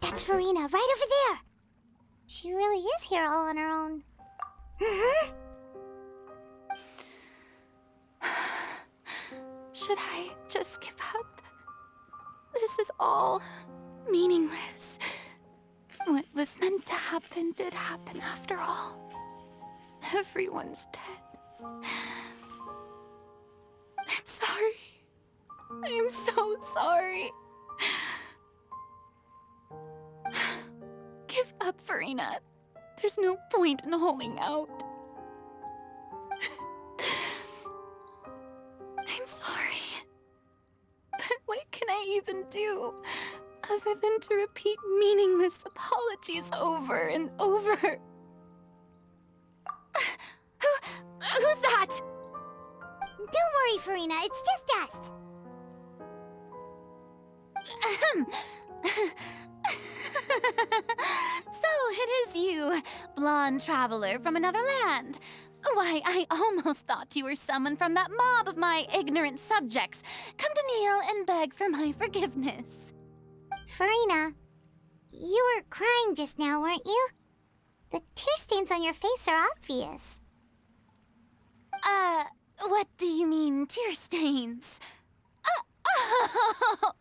That's Farina, right over there. She really is here all on her own. Should I just give up? This is all meaningless. What was meant to happen did happen after all. Everyone's dead. I'm sorry. I'm so sorry. Give up, Farina. There's no point in holding out. I'm sorry. But what can I even do other than to repeat meaningless apologies over and over? Who's that? Don't worry, Farina. It's just us. So it is you, blonde traveler from another land. Why, I almost thought you were someone from that mob of my ignorant subjects, come to kneel and beg for my forgiveness. Farina, you were crying just now, weren't you? The tear stains on your face are obvious. What do you mean, tear stains? Oh,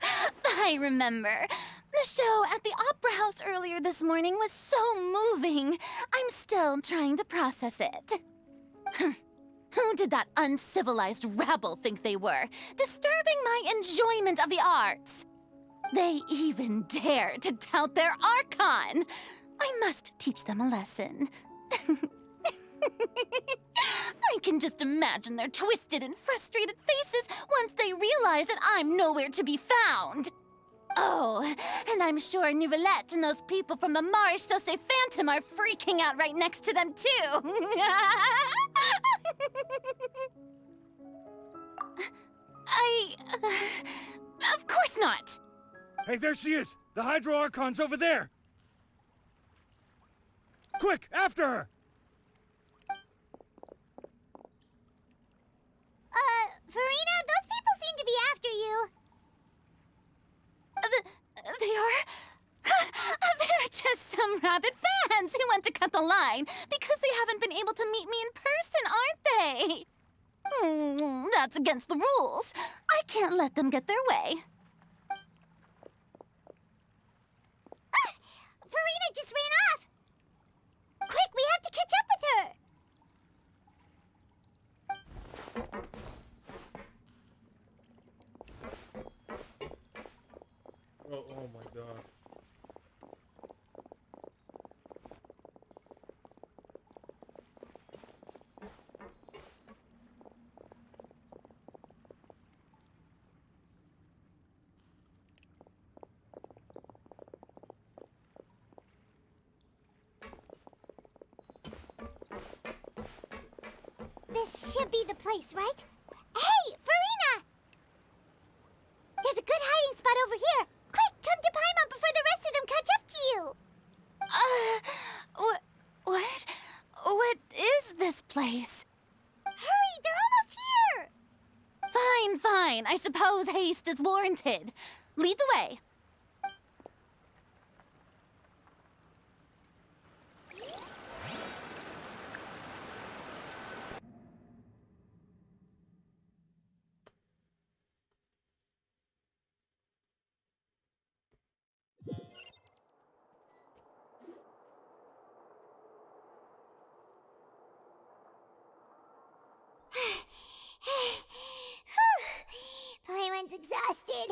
I remember. The show at the Opera House earlier this morning was so moving. I'm still trying to process it. Who did that uncivilized rabble think they were, disturbing my enjoyment of the arts? They even dare to tout their Archon. I must teach them a lesson. I can just imagine their twisted and frustrated faces once they realize that I'm nowhere to be found. Oh, and I'm sure Nouvellette and those people from the Maréchaussée Phantom are freaking out right next to them, too. Of course not. Hey, there she is! The Hydro Archon's over there! Quick, after her! Farina, those people seem to be after you. They are? They're just some rabid fans who want to cut the line because they haven't been able to meet me in person, aren't they? That's against the rules. I can't let them get their way. Farina just ran off! Quick, we have to catch up with her! Oh my god. This should be the place, right? Hey, Farina! There's a good hiding spot over here. Quick, come to Paimon before the rest of them catch up to you. What is this place? Hurry, they're almost here. Fine. I suppose haste is warranted. Lead the way. Paimon's exhausted.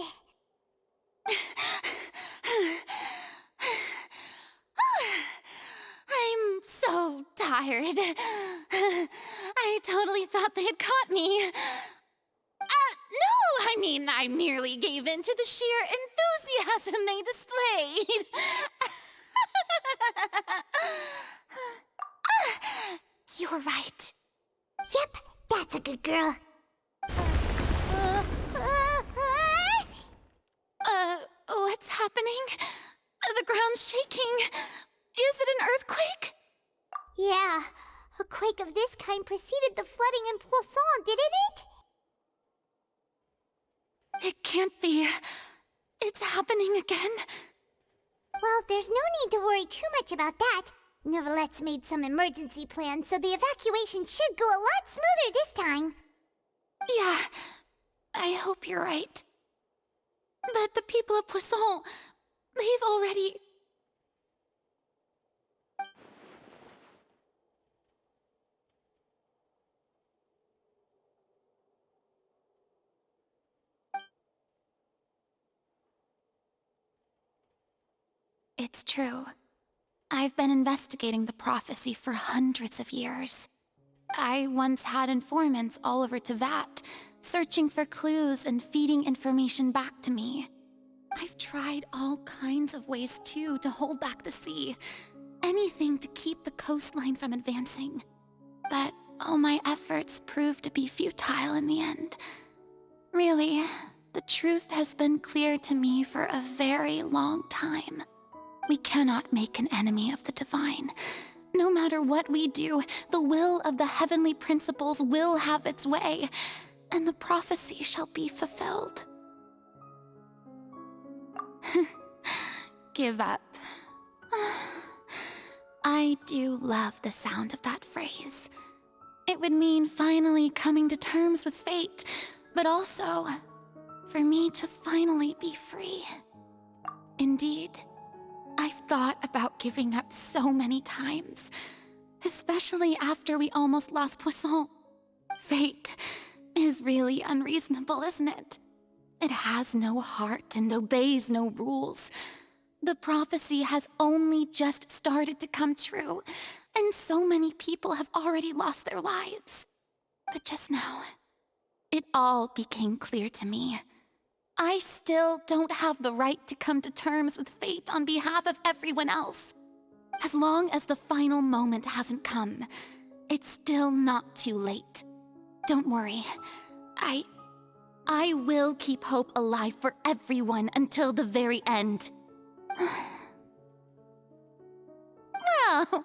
I'm so tired. I totally thought they had caught me. No, I mean, I merely gave in to the sheer enthusiasm they displayed. You're right. Yep, that's a good girl. What's happening? The ground's shaking. Yeah, a quake of this kind preceded the flooding in Poisson, didn't it? It can't be. It's happening again. Well, there's no need to worry too much about that. Novelette's made some emergency plans, so the evacuation should go a lot smoother this time. Yeah, I hope you're right. But the people of Poisson, they've already... It's true. I've been investigating the prophecy for hundreds of years. I once had informants all over Tevat, searching for clues and feeding information back to me. I've tried all kinds of ways, too, to hold back the sea. Anything to keep the coastline from advancing. But all my efforts proved to be futile in the end. Really, the truth has been clear to me for a very long time. We cannot make an enemy of the divine. No matter what we do, the will of the heavenly principles will have its way, and the prophecy shall be fulfilled. Give up. I do love the sound of that phrase. It would mean finally coming to terms with fate, but also for me to finally be free. Indeed. I've thought about giving up so many times, especially after we almost lost Poisson. Fate is really unreasonable, isn't it? It has no heart and obeys no rules. The prophecy has only just started to come true, and so many people have already lost their lives. But just now, it all became clear to me. I still don't have the right to come to terms with fate on behalf of everyone else. As long as the final moment hasn't come, it's still not too late. Don't worry. I will keep hope alive for everyone until the very end. Well,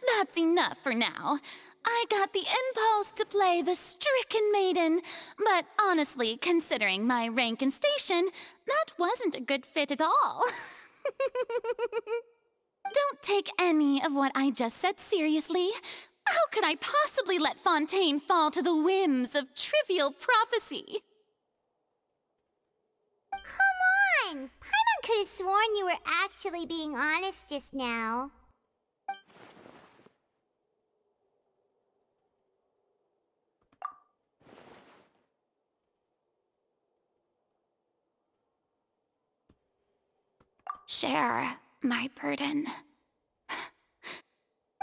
that's enough for now. I got the impulse to play the stricken maiden, but honestly, considering my rank and station, that wasn't a good fit at all. Don't take any of what I just said seriously. How could I possibly let Fontaine fall to the whims of trivial prophecy? Come on! Paimon could have sworn you were actually being honest just now. Share my burden.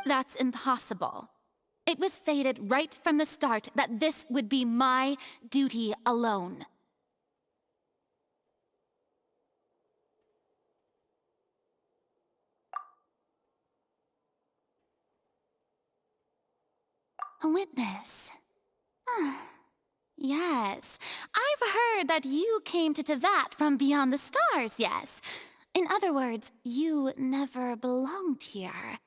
That's impossible. It was fated right from the start that this would be my duty alone. A witness. Yes, I've heard that you came to Tevat from beyond the stars, yes. In other words, you never belonged here.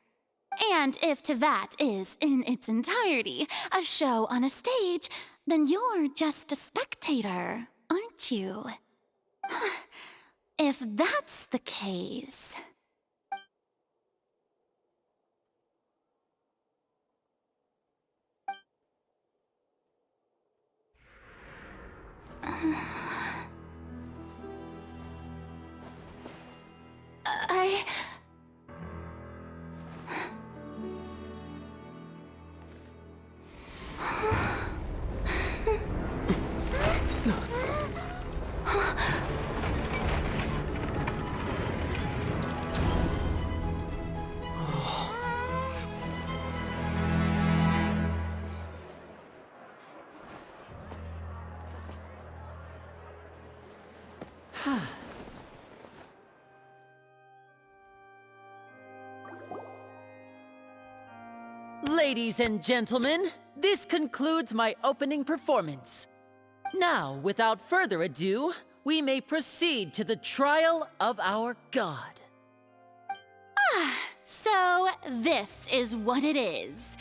And if Tevat is, in its entirety, a show on a stage, then you're just a spectator, aren't you? If that's the case... Ladies and gentlemen, this concludes my opening performance. Now, without further ado, we may proceed to the trial of our god. So, this is what it is.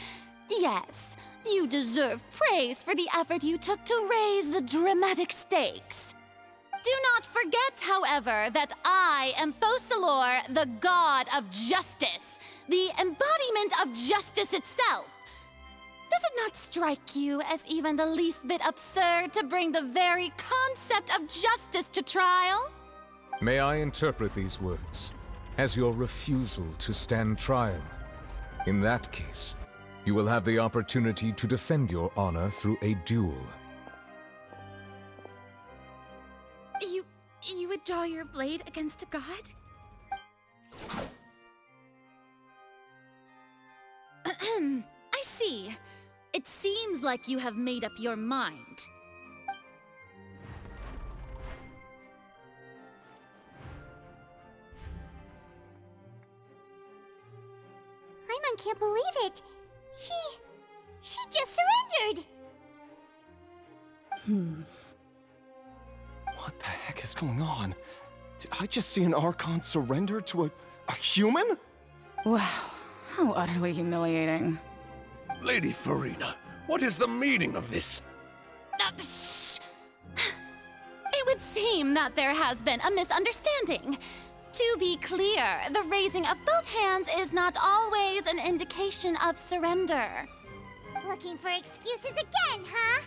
Yes, you deserve praise for the effort you took to raise the dramatic stakes. Do not forget, however, that I am Focalors, the god of justice, the embodiment of justice itself. Does it not strike you as even the least bit absurd to bring the very concept of justice to trial? May I interpret these words as your refusal to stand trial? In that case, you will have the opportunity to defend your honor through a duel. You would draw your blade against a god? I see. It seems like you have made up your mind. Paimon can't believe it. She just surrendered. What the heck is going on? Did I just see an Archon surrender to a human? Wow, how utterly humiliating. Lady Farina, what is the meaning of this? Shh! It would seem that there has been a misunderstanding. To be clear, the raising of both hands is not always an indication of surrender. Looking for excuses again, huh?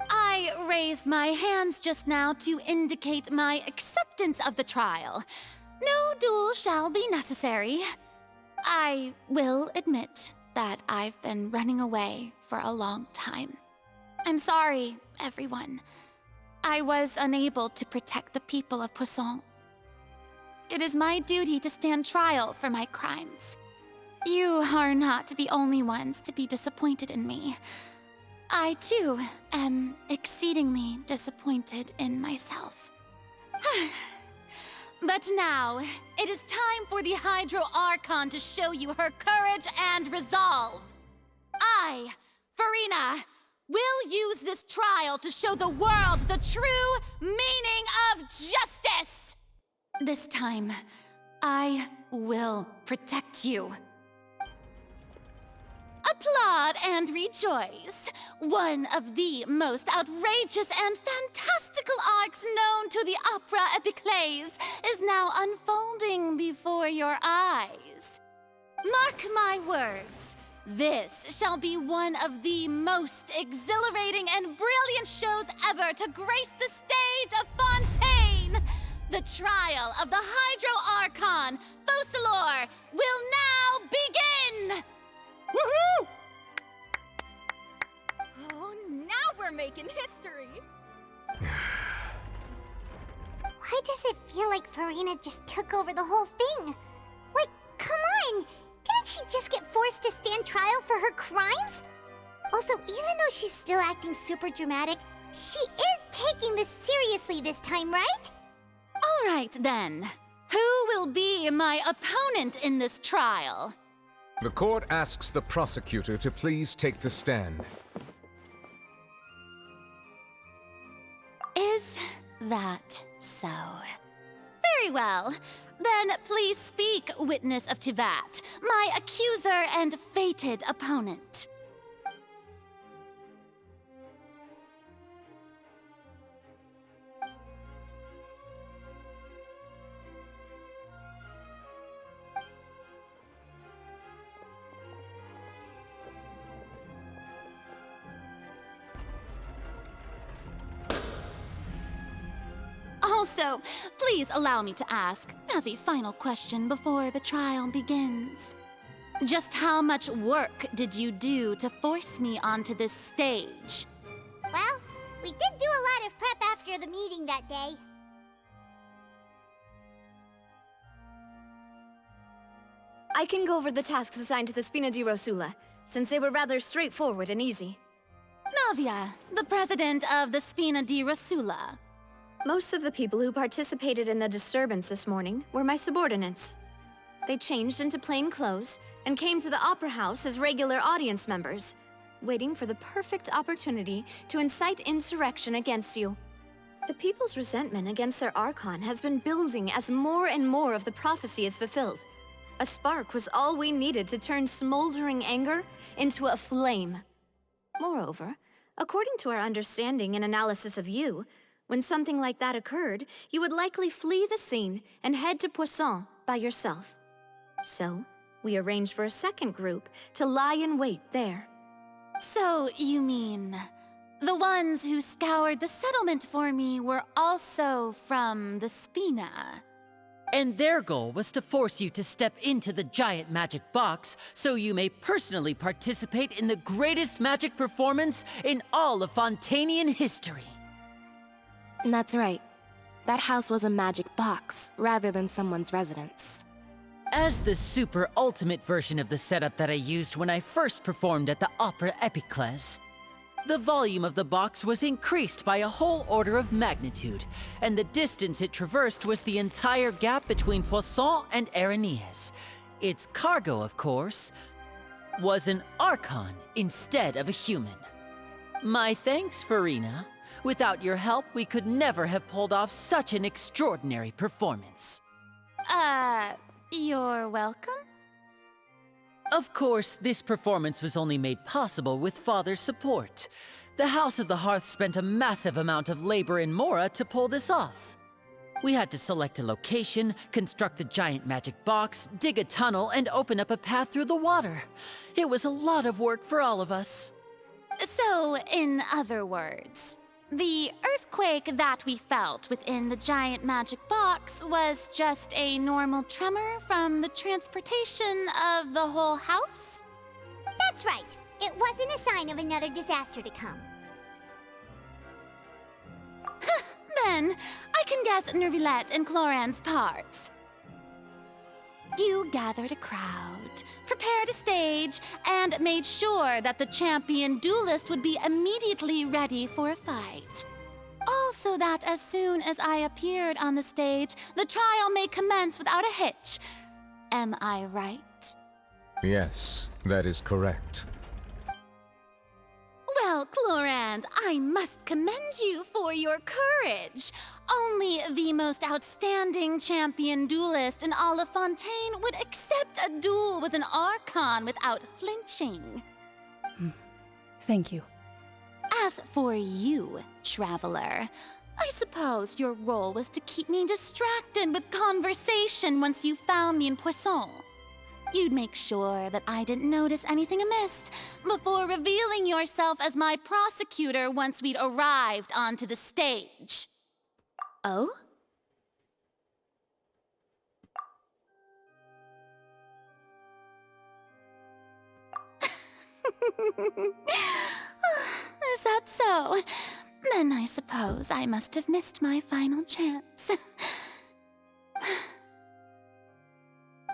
I raised my hands just now to indicate my acceptance of the trial. No duel shall be necessary. I will admit that I've been running away for a long time. I'm sorry, everyone. I was unable to protect the people of Poisson. It is my duty to stand trial for my crimes. You are not the only ones to be disappointed in me. I, too, am exceedingly disappointed in myself. But now, it is time for the Hydro Archon to show you her courage and resolve. I, Farina, will use this trial to show the world the true meaning of justice! This time, I will protect you. Applaud and rejoice! One of the most outrageous and fantastical arcs known to the opera epiclese is now unfolding before your eyes. Mark my words, this shall be one of the most exhilarating and brilliant shows ever to grace the stage of Fontaine! The trial of the Hydro Archon, Focalors, will now begin! Woohoo! Oh, now we're making history! Why does it feel like Farina just took over the whole thing? Like, come on! Didn't she just get forced to stand trial for her crimes? Also, even though she's still acting super dramatic, she is taking this seriously this time, right? All right, then. Who will be my opponent in this trial? The court asks the prosecutor to please take the stand. Is that so? Very well. Then please speak, witness of Tivat, my accuser and fated opponent. Also, please allow me to ask, as a final question before the trial begins. Just how much work did you do to force me onto this stage? Well, we did do a lot of prep after the meeting that day. I can go over the tasks assigned to the Spina di Rosula, since they were rather straightforward and easy. Navia, the president of the Spina di Rosula. Most of the people who participated in the disturbance this morning were my subordinates. They changed into plain clothes and came to the Opera House as regular audience members, waiting for the perfect opportunity to incite insurrection against you. The people's resentment against their Archon has been building as more and more of the prophecy is fulfilled. A spark was all we needed to turn smoldering anger into a flame. Moreover, according to our understanding and analysis of you, when something like that occurred, you would likely flee the scene and head to Poisson by yourself. So, we arranged for a second group to lie in wait there. So, you mean the ones who scoured the settlement for me were also from the Spina? And their goal was to force you to step into the giant magic box so you may personally participate in the greatest magic performance in all of Fontainian history. That's right. That house was a magic box, rather than someone's residence. As the super ultimate version of the setup that I used when I first performed at the Opera Epiclese, the volume of the box was increased by a whole order of magnitude, and the distance it traversed was the entire gap between Poisson and Aranias. Its cargo, of course, was an Archon instead of a human. My thanks, Farina. Without your help, we could never have pulled off such an extraordinary performance. You're welcome? Of course, this performance was only made possible with Father's support. The House of the Hearth spent a massive amount of labor in Mora to pull this off. We had to select a location, construct the giant magic box, dig a tunnel, and open up a path through the water. It was a lot of work for all of us. So, in other words, the earthquake that we felt within the giant magic box was just a normal tremor from the transportation of the whole house? That's right. It wasn't a sign of another disaster to come. Then, I can guess Nervillette and Cloran's parts. You gathered a crowd, prepared a stage, and made sure that the champion duelist would be immediately ready for a fight. Also that as soon as I appeared on the stage, the trial may commence without a hitch. Am I right? Yes, that is correct. Well, Clorand, I must commend you for your courage. Only the most outstanding champion duelist in all of Fontaine would accept a duel with an Archon without flinching. Thank you. As for you, Traveler, I suppose your role was to keep me distracted with conversation once you found me in Poisson. You'd make sure that I didn't notice anything amiss before revealing yourself as my prosecutor once we'd arrived onto the stage. Oh? Is that so? Then I suppose I must have missed my final chance.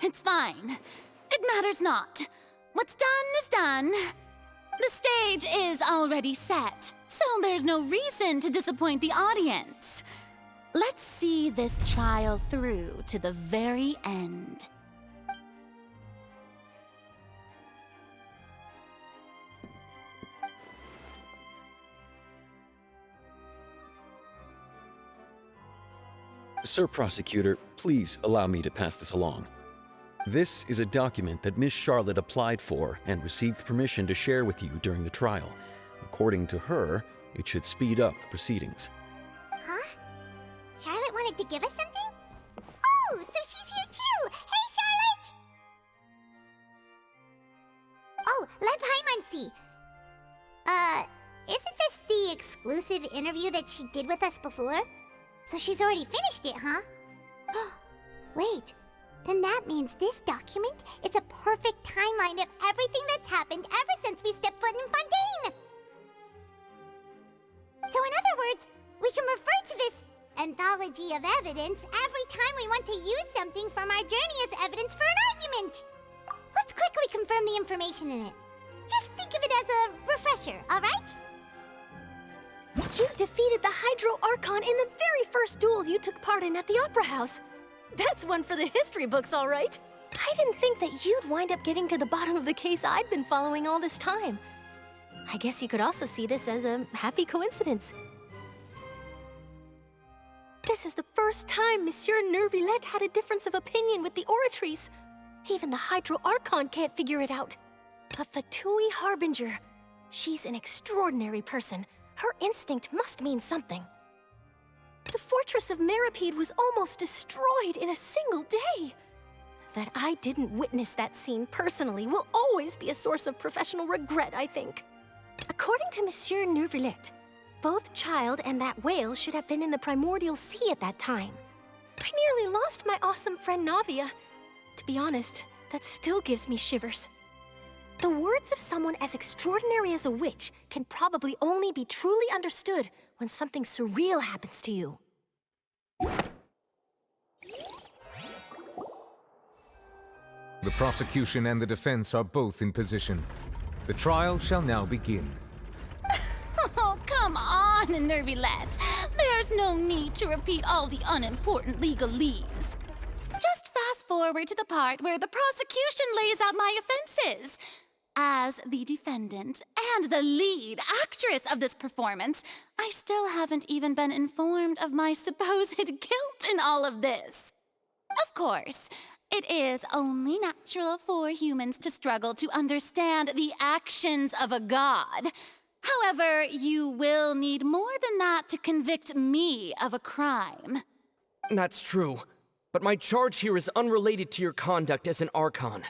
It's fine. It matters not. What's done is done. The stage is already set, so there's no reason to disappoint the audience. Let's see this trial through to the very end. Sir Prosecutor, please allow me to pass this along. This is a document that Miss Charlotte applied for and received permission to share with you during the trial. According to her, it should speed up the proceedings. Huh? Charlotte wanted to give us something? Oh, so she's here too! Hey, Charlotte! Oh, let Paimon see. Isn't this the exclusive interview that she did with us before? So she's already finished it, huh? Wait, then that means this document is a perfect timeline of everything that's happened ever since we stepped foot in Fontaine! So in other words, we can refer to this anthology of evidence every time we want to use something from our journey as evidence for an argument! Let's quickly confirm the information in it. Just think of it as a refresher, alright? You defeated the Hydro Archon in the very first duel you took part in at the Opera House. That's one for the history books, all right. I didn't think that you'd wind up getting to the bottom of the case I'd been following all this time. I guess you could also see this as a happy coincidence. This is the first time Monsieur Nervillette had a difference of opinion with the Oratrice. Even the Hydro Archon can't figure it out. A Fatui Harbinger. She's an extraordinary person. Her instinct must mean something. The fortress of Meripede was almost destroyed in a single day. That I didn't witness that scene personally will always be a source of professional regret, I think. According to Monsieur Neuvillette, both Child and that whale should have been in the primordial sea at that time. I nearly lost my awesome friend Navia. To be honest, that still gives me shivers. The words of someone as extraordinary as a witch can probably only be truly understood when something surreal happens to you. The prosecution and the defense are both in position. The trial shall now begin. Oh, come on, Neuvillette. There's no need to repeat all the unimportant legalese. Just fast forward to the part where the prosecution lays out my offenses. As the defendant and the lead actress of this performance, I still haven't even been informed of my supposed guilt in all of this. Of course, it is only natural for humans to struggle to understand the actions of a god. However, you will need more than that to convict me of a crime. That's true, but my charge here is unrelated to your conduct as an Archon.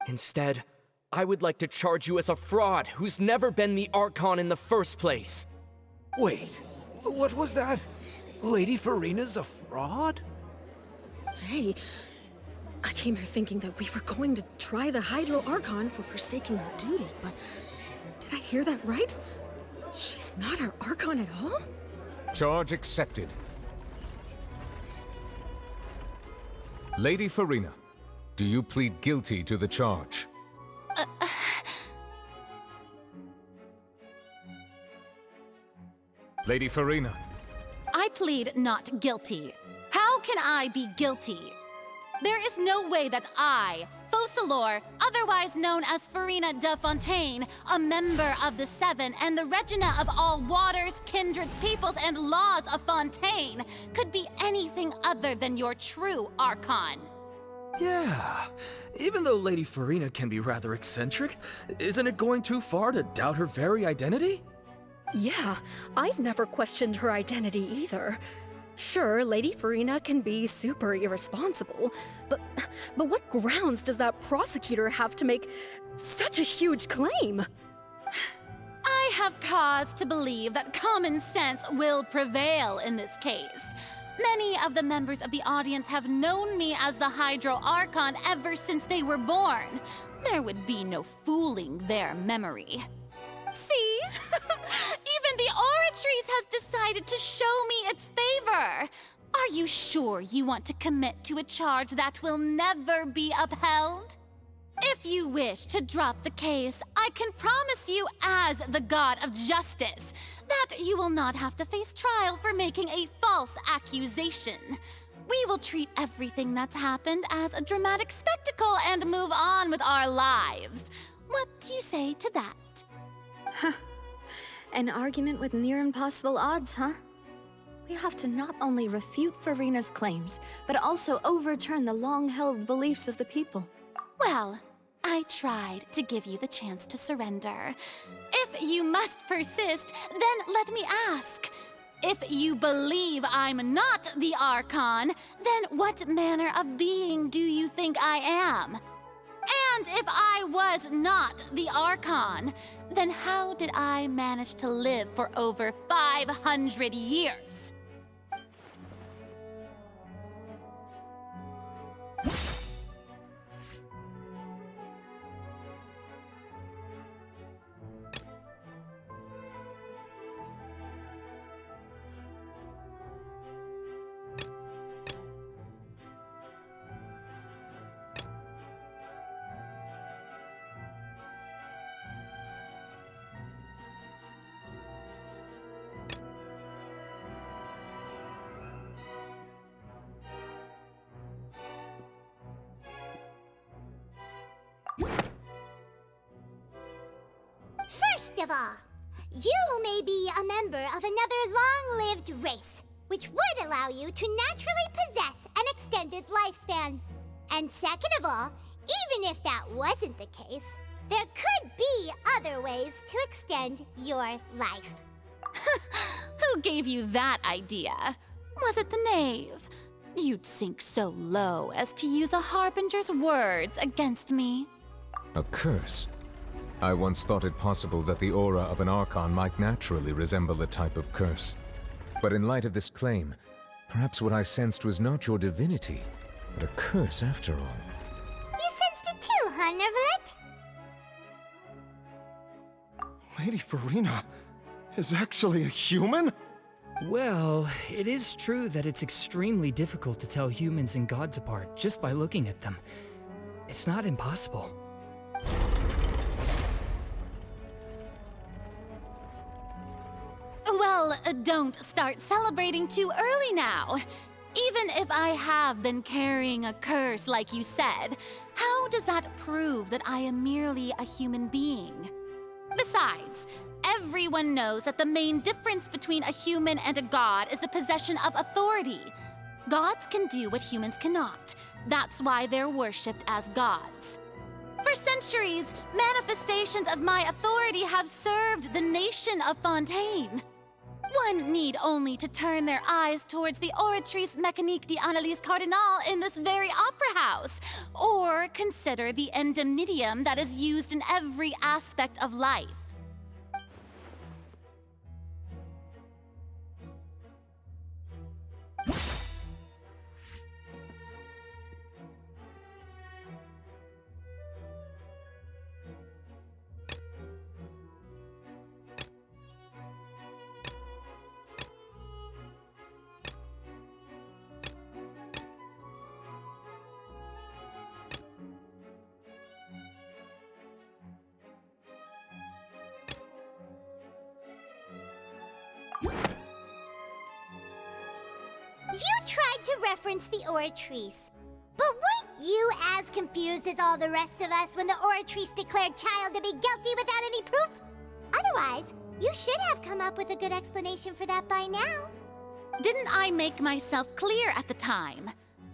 Instead, I would like to charge you as a fraud who's never been the Archon in the first place. Wait, what was that? Lady Farina's a fraud? Hey, I came here thinking that we were going to try the Hydro Archon for forsaking her duty, but did I hear that right? She's not our Archon at all? Charge accepted. Lady Farina, do you plead guilty to the charge? Lady Farina. I plead not guilty. How can I be guilty? There is no way that I, Focalors, otherwise known as Farina de Fontaine, a member of the Seven and the Regina of all waters, kindreds, peoples, and laws of Fontaine, could be anything other than your true Archon. Yeah, even though Lady Farina can be rather eccentric, isn't it going too far to doubt her very identity? Yeah, I've never questioned her identity either. Sure, Lady Farina can be super irresponsible, but what grounds does that prosecutor have to make such a huge claim? I have cause to believe that common sense will prevail in this case. Many of the members of the audience have known me as the Hydro Archon ever since they were born. There would be no fooling their memory. See? Even the Oratrice has decided to show me its favor. Are you sure you want to commit to a charge that will never be upheld? If you wish to drop the case, I can promise you as the God of Justice that you will not have to face trial for making a false accusation. We will treat everything that's happened as a dramatic spectacle and move on with our lives. What do you say to that? Huh. An argument with near impossible odds, huh? We have to not only refute Farina's claims, but also overturn the long-held beliefs of the people. Well, I tried to give you the chance to surrender. If you must persist, then let me ask. If you believe I'm not the Archon, then what manner of being do you think I am? And if I was not the Archon, then how did I manage to live for over 500 years? First of all, you may be a member of another long-lived race, which would allow you to naturally possess an extended lifespan. And second of all, even if that wasn't the case, there could be other ways to extend your life. Who gave you that idea? Was it the knave? You'd sink so low as to use a harbinger's words against me. A curse? I once thought it possible that the aura of an Archon might naturally resemble a type of curse. But in light of this claim, perhaps what I sensed was not your divinity, but a curse after all. You sensed it too, huh, Neverlet? Lady Farina is actually a human? Well, it is true that it's extremely difficult to tell humans and gods apart just by looking at them. It's not impossible. Well, don't start celebrating too early now. Even if I have been carrying a curse like you said, how does that prove that I am merely a human being? Besides, everyone knows that the main difference between a human and a god is the possession of authority. Gods can do what humans cannot. That's why they're worshipped as gods. For centuries, manifestations of my authority have served the nation of Fontaine. One need only to turn their eyes towards the Oratrice Mécanique d'Analyse Cardinal in this very opera house, or consider the indemnitium that is used in every aspect of life. You tried to reference the Oratrice, but weren't you as confused as all the rest of us when the Oratrice declared Child to be guilty without any proof? Otherwise, you should have come up with a good explanation for that by now. Didn't I make myself clear at the time?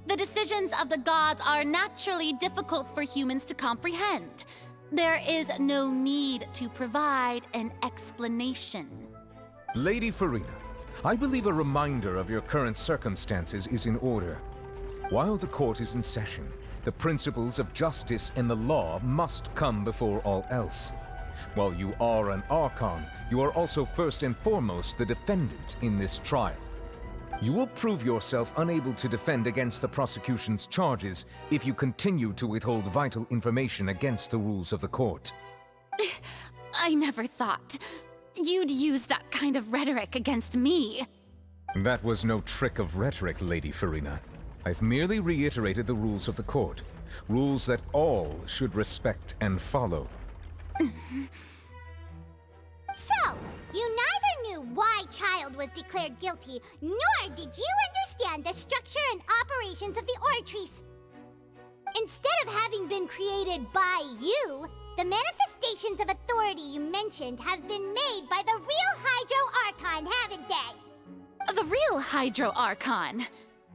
The decisions of the gods are naturally difficult for humans to comprehend. There is no need to provide an explanation. Lady Farina, I believe a reminder of your current circumstances is in order. While the court is in session, the principles of justice and the law must come before all else. While you are an Archon, you are also first and foremost the defendant in this trial. You will prove yourself unable to defend against the prosecution's charges if you continue to withhold vital information against the rules of the court. I never thought you'd use that kind of rhetoric against me. That was no trick of rhetoric, Lady Farina. I've merely reiterated the rules of the court. Rules that all should respect and follow. So, you neither knew why Child was declared guilty, nor did you understand the structure and operations of the Oratrice. Instead of having been created by you, the manifestations of authority you mentioned have been made by the real Hydro Archon, haven't they? The real Hydro Archon?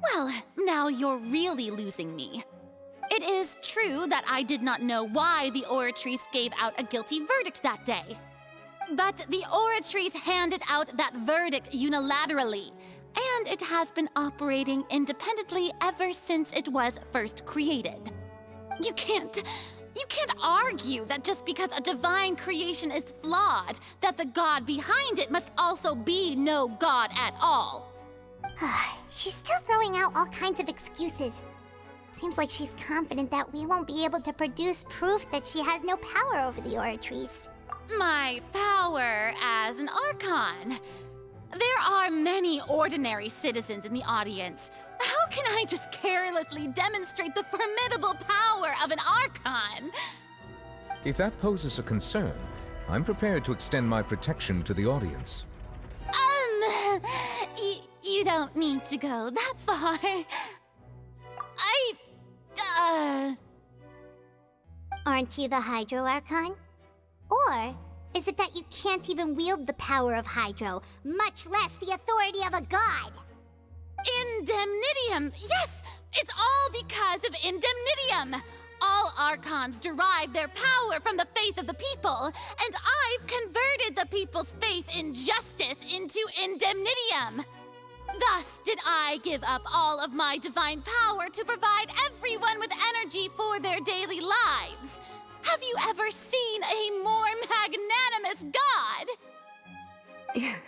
Well, now you're really losing me. It is true that I did not know why the Oratrice gave out a guilty verdict that day. But the Oratrice handed out that verdict unilaterally, and it has been operating independently ever since it was first created. You can't argue that just because a divine creation is flawed, that the god behind it must also be no god at all. She's still throwing out all kinds of excuses. Seems like she's confident that we won't be able to produce proof that she has no power over the Oratrice. My power as an Archon. There are many ordinary citizens in the audience. How can I just carelessly demonstrate the formidable power of an Archon? If that poses a concern, I'm prepared to extend my protection to the audience. You don't need to go that far. Aren't you the Hydro Archon? Or is it that you can't even wield the power of Hydro, much less the authority of a god? Indemnitium! Yes! It's all because of Indemnitium! all Archons derive their power from the faith of the people, and I've converted the people's faith in justice into indemnitium. Thus did I give up all of my divine power to provide everyone with energy for their daily lives. Have you ever seen a more magnanimous god?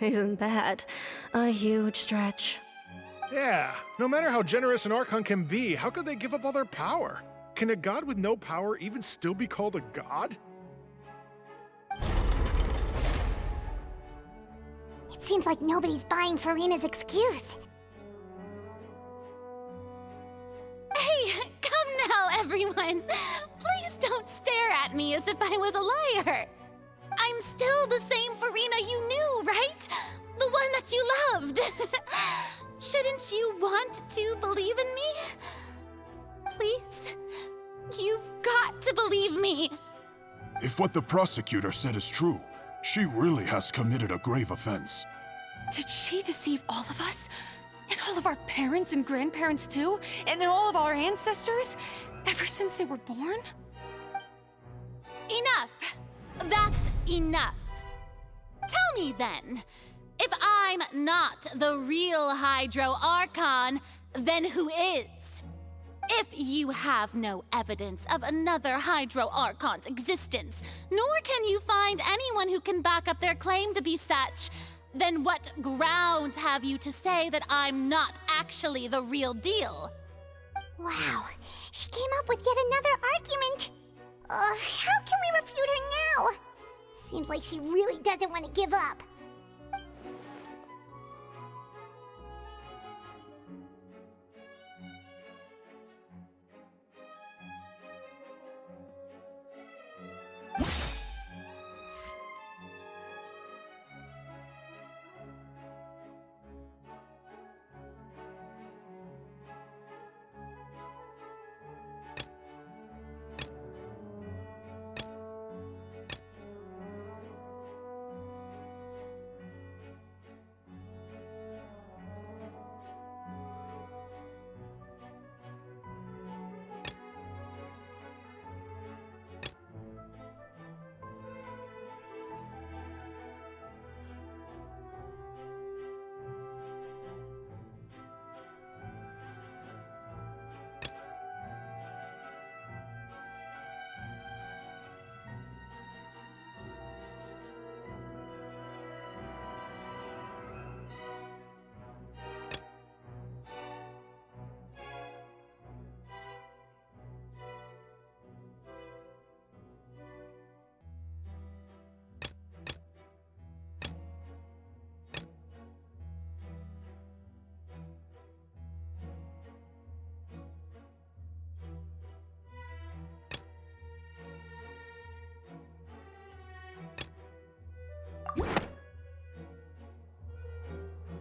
Isn't that a huge stretch? Yeah, no matter how generous an Archon can be, how could they give up all their power? Can a god with no power even still be called a god? It seems like nobody's buying Farina's excuse. Hey, come now, everyone. Please don't stare at me as if I was a liar. I'm still the same Farina you knew, right? The one that you loved. Shouldn't you want to believe in me? Please? You've got to believe me. If what the prosecutor said is true, she really has committed a grave offense. Did she deceive all of us? And all of our parents and grandparents too? And all of our ancestors? Ever since they were born? Enough. That's enough. Tell me then, if I'm not the real Hydro Archon, then who is? If you have no evidence of another Hydro Archon's existence, nor can you find anyone who can back up their claim to be such, then what grounds have you to say that I'm not actually the real deal? Wow, she came up with yet another argument. How can we refute her now? Seems like she really doesn't want to give up.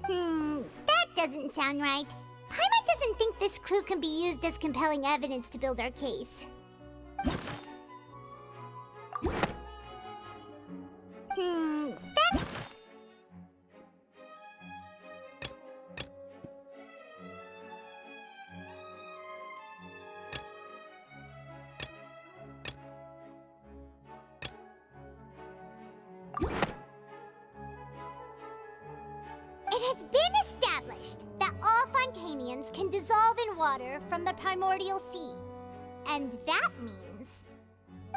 That doesn't sound right. Paimon doesn't think this clue can be used as compelling evidence to build our case. That's... It has been established that all Fontainians can dissolve in water from the primordial sea. And that means...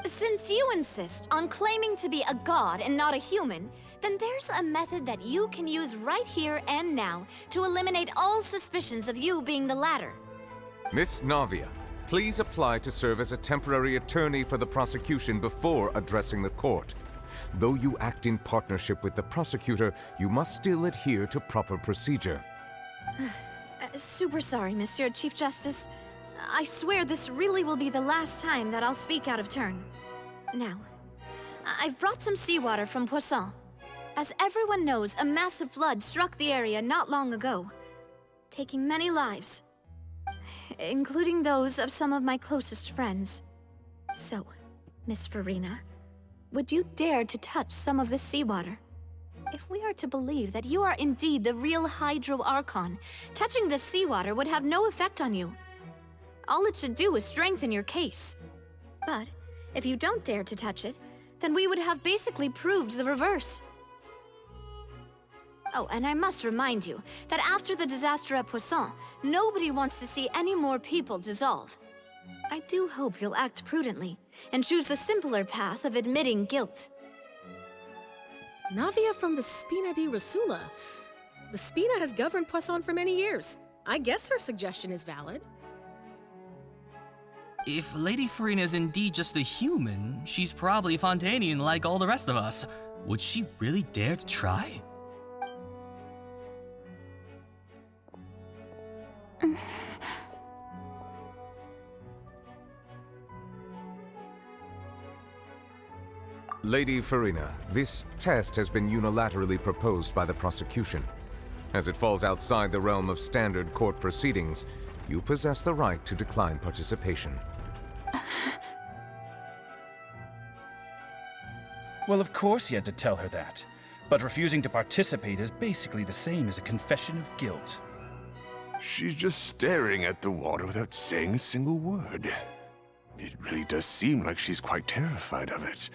Since you insist on claiming to be a god and not a human, then there's a method that you can use right here and now to eliminate all suspicions of you being the latter. Miss Navia, please apply to serve as a temporary attorney for the prosecution before addressing the court. Though you act in partnership with the prosecutor, you must still adhere to proper procedure. Super sorry, Monsieur Chief Justice. I swear this really will be the last time that I'll speak out of turn. Now, I've brought some seawater from Poisson. As everyone knows, a massive flood struck the area not long ago, taking many lives, including those of some of my closest friends. So, Miss Farina, would you dare to touch some of this seawater? If we are to believe that you are indeed the real Hydro Archon, touching this seawater would have no effect on you. All it should do is strengthen your case. But if you don't dare to touch it, then we would have basically proved the reverse. Oh, and I must remind you that after the disaster at Poisson, nobody wants to see any more people dissolve. I do hope you'll act prudently and choose the simpler path of admitting guilt. Navia from the Spina di Rasula. The Spina has governed Poisson for many years. I guess her suggestion is valid. If Lady Farina is indeed just a human, she's probably Fontainian like all the rest of us. Would she really dare to try? Lady Farina, this test has been unilaterally proposed by the prosecution. As it falls outside the realm of standard court proceedings, you possess the right to decline participation. Well, of course he had to tell her that. But refusing to participate is basically the same as a confession of guilt. She's just staring at the water without saying a single word. It really does seem like she's quite terrified of it.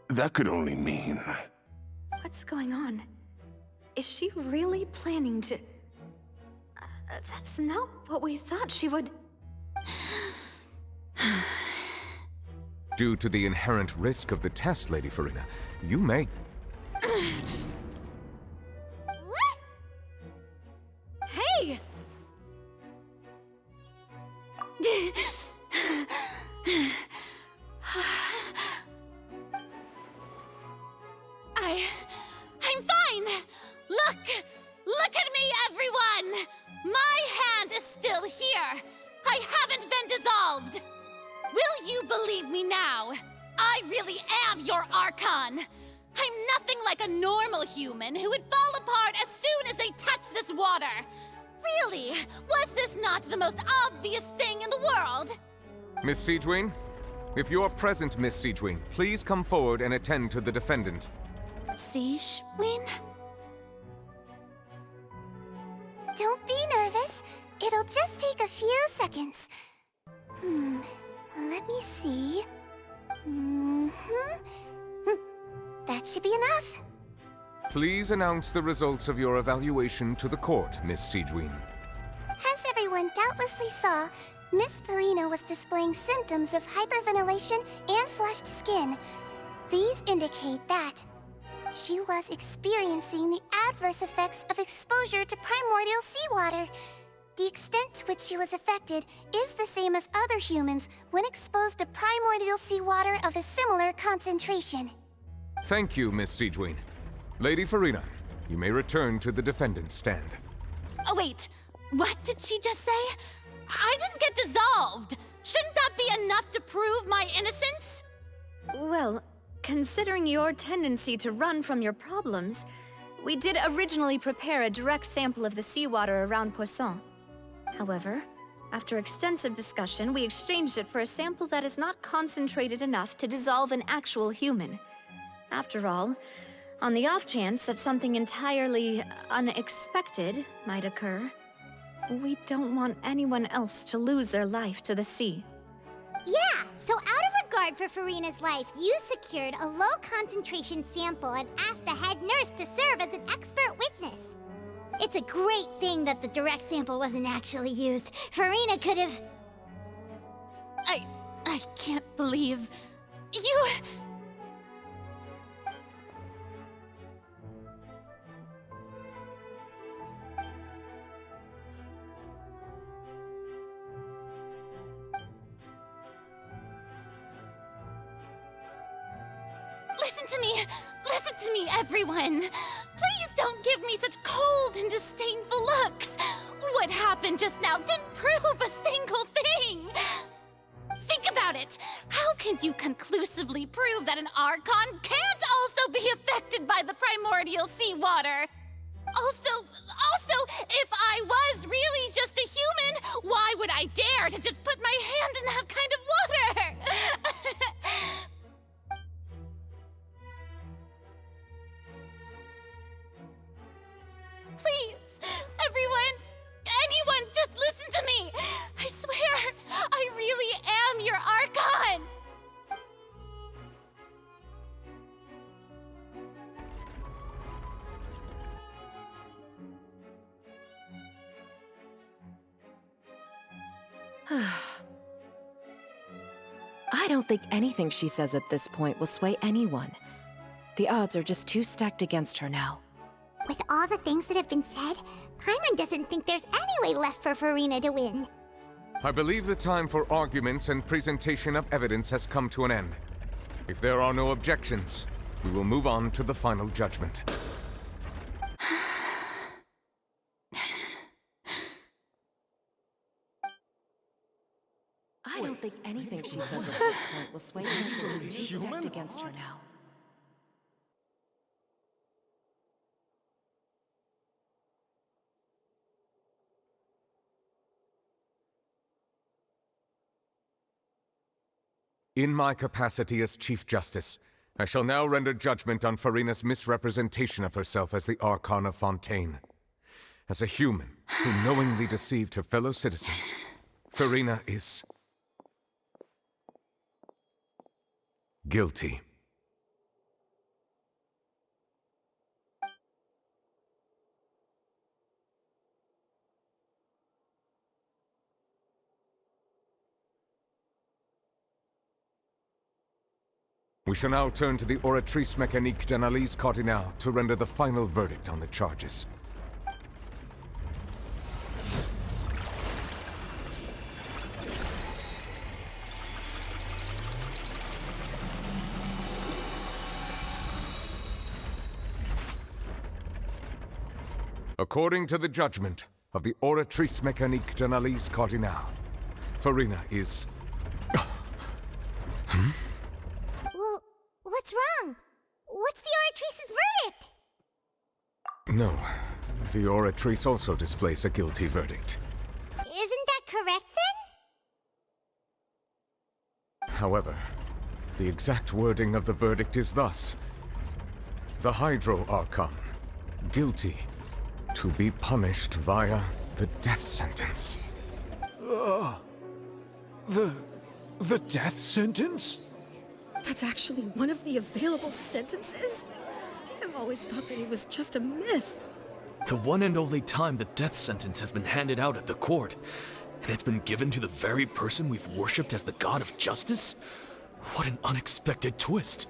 That could only mean... What's going on? Is she really planning to... that's not what we thought she would... Due to the inherent risk of the test, Lady Farina, you may... Hey! I'm fine! Look at me, everyone! My hand is still here! I haven't been dissolved! Will you believe me now? I really am your Archon! I'm nothing like a normal human who would fall apart as soon as they touch this water! Really, was this not the most obvious thing in the world? Miss Siegewien? If you are present, Miss Siegewien, please come forward and attend to the defendant. Siegewien? Don't be nervous. It'll just take a few seconds. Let me see. That should be enough. Please announce the results of your evaluation to the court, Miss Siegewien. As everyone doubtlessly saw, Miss Farina was displaying symptoms of hyperventilation and flushed skin. These indicate that she was experiencing the adverse effects of exposure to primordial seawater. The extent to which she was affected is the same as other humans when exposed to primordial seawater of a similar concentration. Thank you, Miss Siegewien. Lady Farina, you may return to the defendant's stand. Oh wait, what did she just say? I didn't get dissolved! Shouldn't that be enough to prove my innocence? Well, considering your tendency to run from your problems, we did originally prepare a direct sample of the seawater around Poisson. However, after extensive discussion, we exchanged it for a sample that is not concentrated enough to dissolve an actual human. After all, on the off chance that something entirely unexpected might occur, we don't want anyone else to lose their life to the sea. Yeah, so out of regard for Farina's life, you secured a low-concentration sample and asked the head nurse to serve as an expert witness. It's a great thing that the direct sample wasn't actually used. Farina could have... I can't believe... you... Listen to me, everyone! Please don't give me such cold and disdainful looks! What happened just now didn't prove a single thing! Think about it! How can you conclusively prove that an Archon can't also be affected by the primordial seawater? Also, if I was really just a human, why would I dare to just put my hand in that kind of water? Please, anyone, just listen to me! I swear, I really am your Archon! I don't think anything she says at this point will sway anyone. The odds are just too stacked against her now. With all the things that have been said, Paimon doesn't think there's any way left for Furina to win. I believe the time for arguments and presentation of evidence has come to an end. If there are no objections, we will move on to the final judgment. I don't think anything she says at this point will sway anyone. She's too stacked against her now. In my capacity as Chief Justice, I shall now render judgment on Furina's misrepresentation of herself as the Archon of Fontaine. As a human who knowingly deceived her fellow citizens, Furina is guilty. We shall now turn to the Oratrice Mécanique d'Analyse Cardinale to render the final verdict on the charges. According to the judgment of the Oratrice Mécanique d'Analyse Cardinale, Furina is... Well, what's wrong? What's the Oratrice's verdict? No, the Oratrice also displays a guilty verdict. Isn't that correct then? However, the exact wording of the verdict is thus: the Hydro Archon, guilty, to be punished via the death sentence. The death sentence? That's actually one of the available sentences? I've always thought that it was just a myth. The one and only time the death sentence has been handed out at the court, and it's been given to the very person we've worshipped as the god of justice? What an unexpected twist.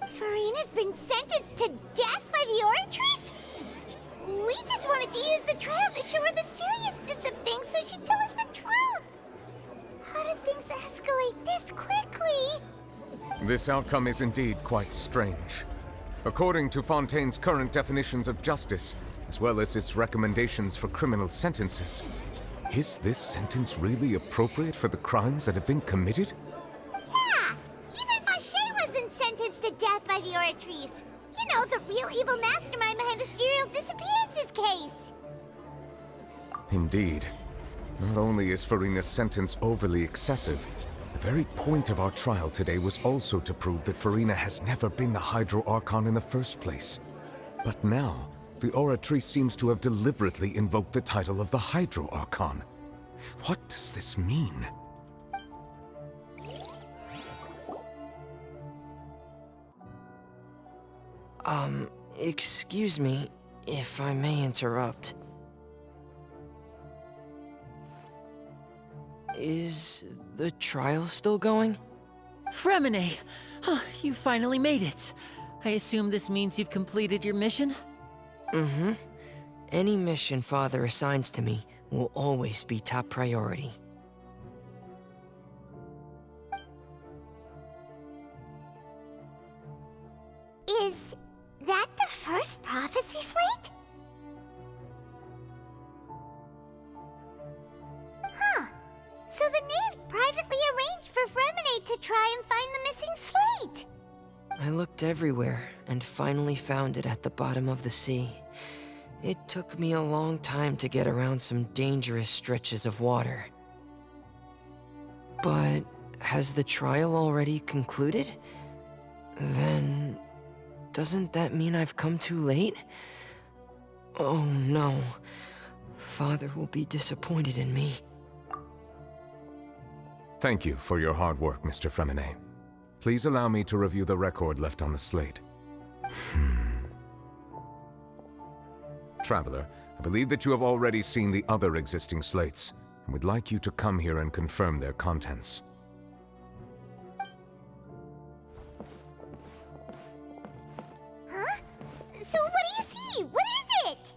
Furina's been sentenced to death by the Oratrice? We just wanted to use the trial to show her the seriousness of things so she'd tell us the truth. How did things escalate this quickly? This outcome is indeed quite strange. According to Fontaine's current definitions of justice, as well as its recommendations for criminal sentences, is this sentence really appropriate for the crimes that have been committed? Yeah! Even Focalors wasn't sentenced to death by the Oratrice. You know, the real evil mastermind behind the serial disappearances case. Indeed. Not only is Furina's sentence overly excessive, the very point of our trial today was also to prove that Furina has never been the Hydro Archon in the first place. But now, the Oratrice seems to have deliberately invoked the title of the Hydro Archon. What does this mean? Excuse me, if I may interrupt. Is the trial still going? Fremine! You finally made it. I assume this means you've completed your mission? Mm-hmm. Any mission Father assigns to me will always be top priority. Is that the first prophecy slate? Huh. So the knave privately arranged for Fremine to try and find the missing slate. I looked everywhere and finally found it at the bottom of the sea. It took me a long time to get around some dangerous stretches of water. But has the trial already concluded? Then doesn't that mean I've come too late? Oh no. Father will be disappointed in me. Thank you for your hard work, Mr. Fremine. Please allow me to review the record left on the slate. Traveler, I believe that you have already seen the other existing slates. We'd like you to come here and confirm their contents. Huh? So what do you see? What is it?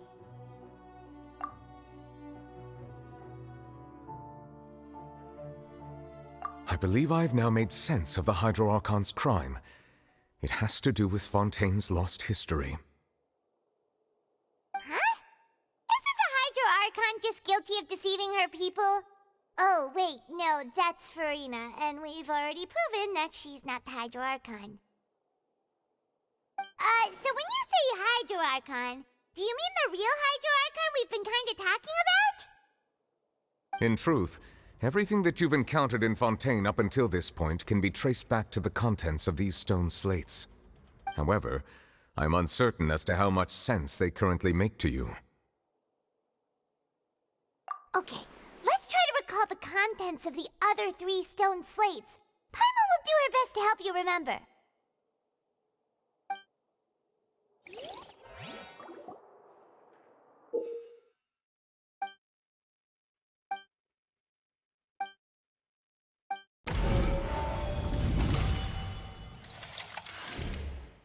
I believe I've now made sense of the Hydro Archon's crime. It has to do with Fontaine's lost history. Huh? Isn't the Hydro Archon just guilty of deceiving her people? Oh, wait, no, that's Farina, and we've already proven that she's not the Hydro Archon. So when you say Hydro Archon, do you mean the real Hydro Archon we've been kinda talking about? In truth, everything that you've encountered in Fontaine up until this point can be traced back to the contents of these stone slates. However, I'm uncertain as to how much sense they currently make to you. Okay, let's try to recall the contents of the other 3 stone slates. Paimon will do her best to help you remember.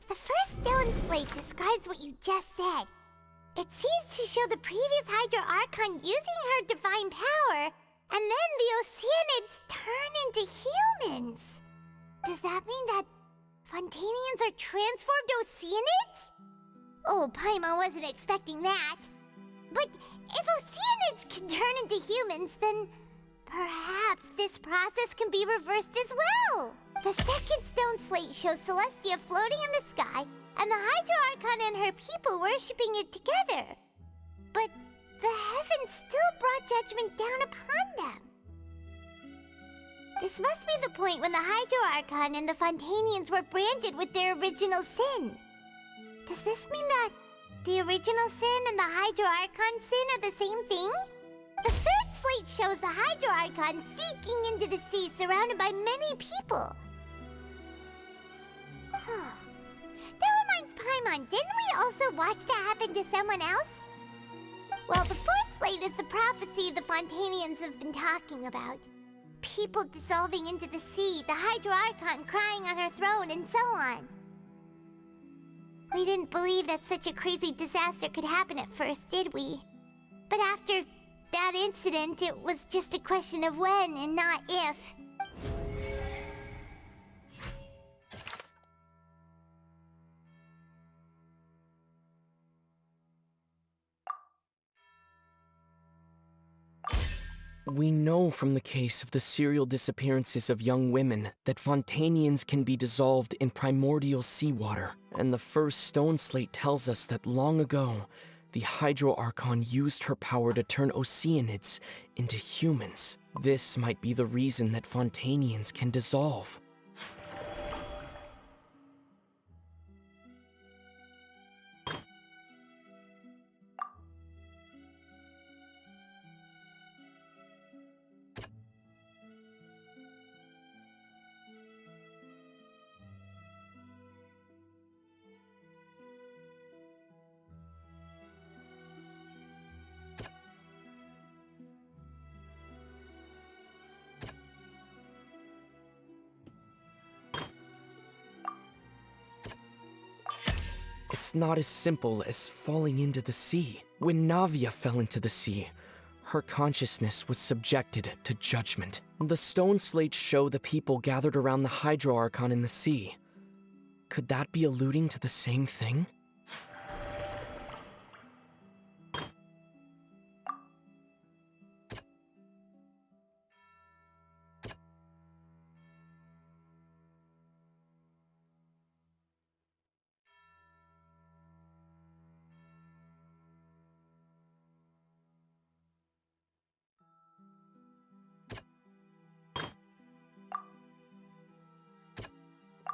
The first stone slate describes what you just said. It seems to show the previous Hydro Archon using her divine power, and then the Oceanids turn into humans. Does that mean that Fontainians are transformed Oceanids? Oh, Paimon wasn't expecting that. But if Oceanids can turn into humans, then perhaps this process can be reversed as well. The second stone slate shows Celestia floating in the sky, and the Hydro Archon and her people worshipping it together. But the heavens still brought judgment down upon them. This must be the point when the Hydro Archon and the Fontainians were branded with their original sin. Does this mean that the original sin and the Hydro Archon sin are the same thing? The third slate shows the Hydro Archon sinking into the sea surrounded by many people. That reminds Paimon, didn't we also watch that happen to someone else? Well, the fourth slate is the prophecy the Fontainians have been talking about. People dissolving into the sea, the Hydro Archon crying on her throne, and so on. We didn't believe that such a crazy disaster could happen at first, did we? But after that incident, it was just a question of when and not if. We know from the case of the serial disappearances of young women that Fontainians can be dissolved in primordial seawater, and the first stone slate tells us that long ago, the Hydro Archon used her power to turn Oceanids into humans. This might be the reason that Fontainians can dissolve. It's not as simple as falling into the sea. When Navia fell into the sea, her consciousness was subjected to judgment. The stone slates show the people gathered around the Hydro Archon in the sea. Could that be alluding to the same thing?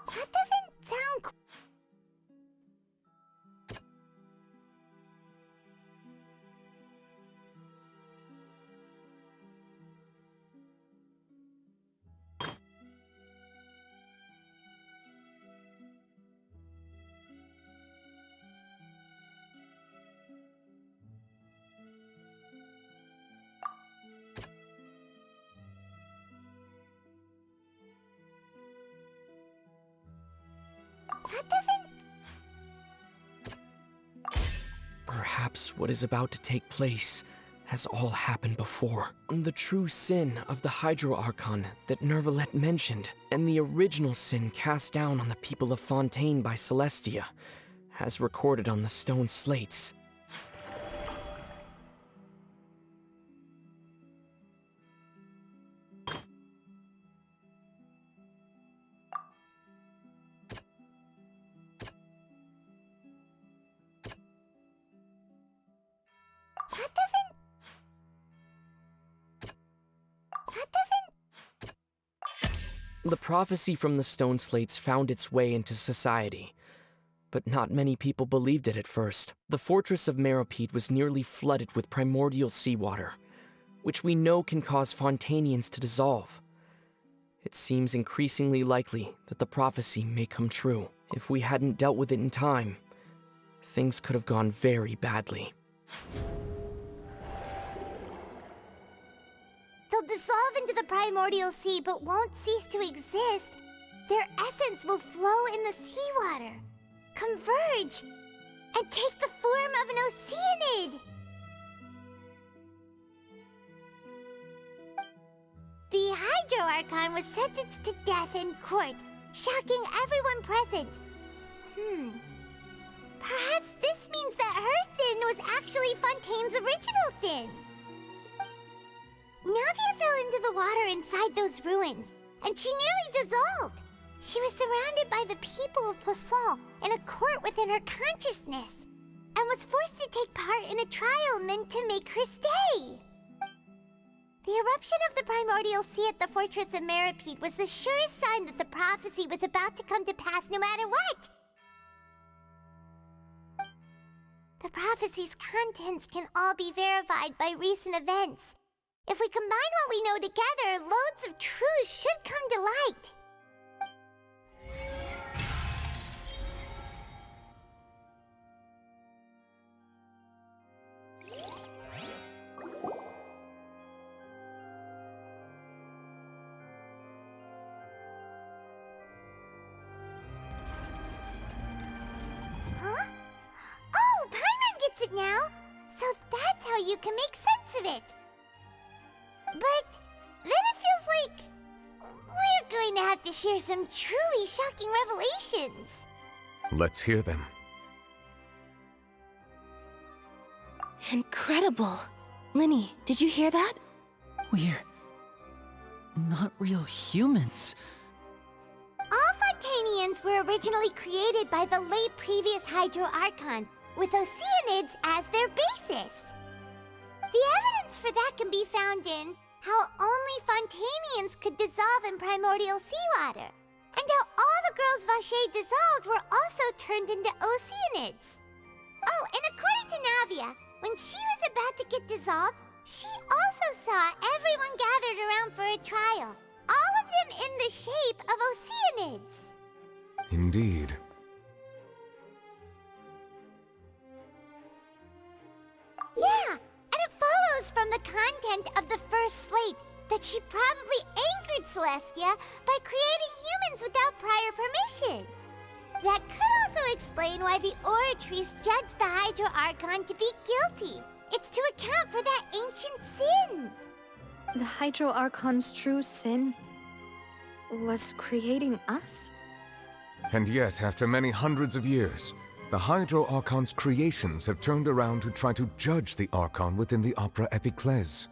That doesn't sound... Perhaps what is about to take place has all happened before. The true sin of the Hydro Archon that Nervalette mentioned, and the original sin cast down on the people of Fontaine by Celestia, as recorded on the stone slates. The prophecy from the stone slates found its way into society, but not many people believed it at first. The fortress of Meropide was nearly flooded with primordial seawater, which we know can cause Fontainians to dissolve. It seems increasingly likely that the prophecy may come true. If we hadn't dealt with it in time, things could have gone very badly. They'll dissolve into the primordial sea but won't cease to exist. Their essence will flow in the seawater, converge, and take the form of an Oceanid. The Hydro Archon was sentenced to death in court, shocking everyone present. Perhaps this means that her sin was actually Fontaine's original sin. Navia fell into the water inside those ruins, and she nearly dissolved. She was surrounded by the people of Poisson in a court within her consciousness, and was forced to take part in a trial meant to make her stay. The eruption of the primordial sea at the fortress of Meropide was the surest sign that the prophecy was about to come to pass no matter what. The prophecy's contents can all be verified by recent events. If we combine what we know together, loads of truths should come to light. Huh? Oh, Paimon gets it now! So that's how you can make sense of it. But then it feels like we're going to have to share some truly shocking revelations. Let's hear them. Incredible. Linny, did you hear that? We're not real humans. All Fontainians were originally created by the late previous Hydro Archon, with Oceanids as their basis. The evidence for that can be found in how only Fontainians could dissolve in primordial seawater, and how all the girls Vacher dissolved were also turned into Oceanids. Oh, and according to Navia, when she was about to get dissolved, she also saw everyone gathered around for a trial, all of them in the shape of Oceanids. Indeed. Yeah, and it follows from the content of the first slate that she probably angered Celestia by creating humans without prior permission. That could also explain why the Oratrice judged the Hydro Archon to be guilty. It's to account for that ancient sin. The Hydro Archon's true sin was creating us? And yet, after many hundreds of years, the Hydro Archon's creations have turned around to try to judge the Archon within the Opera Epiclese.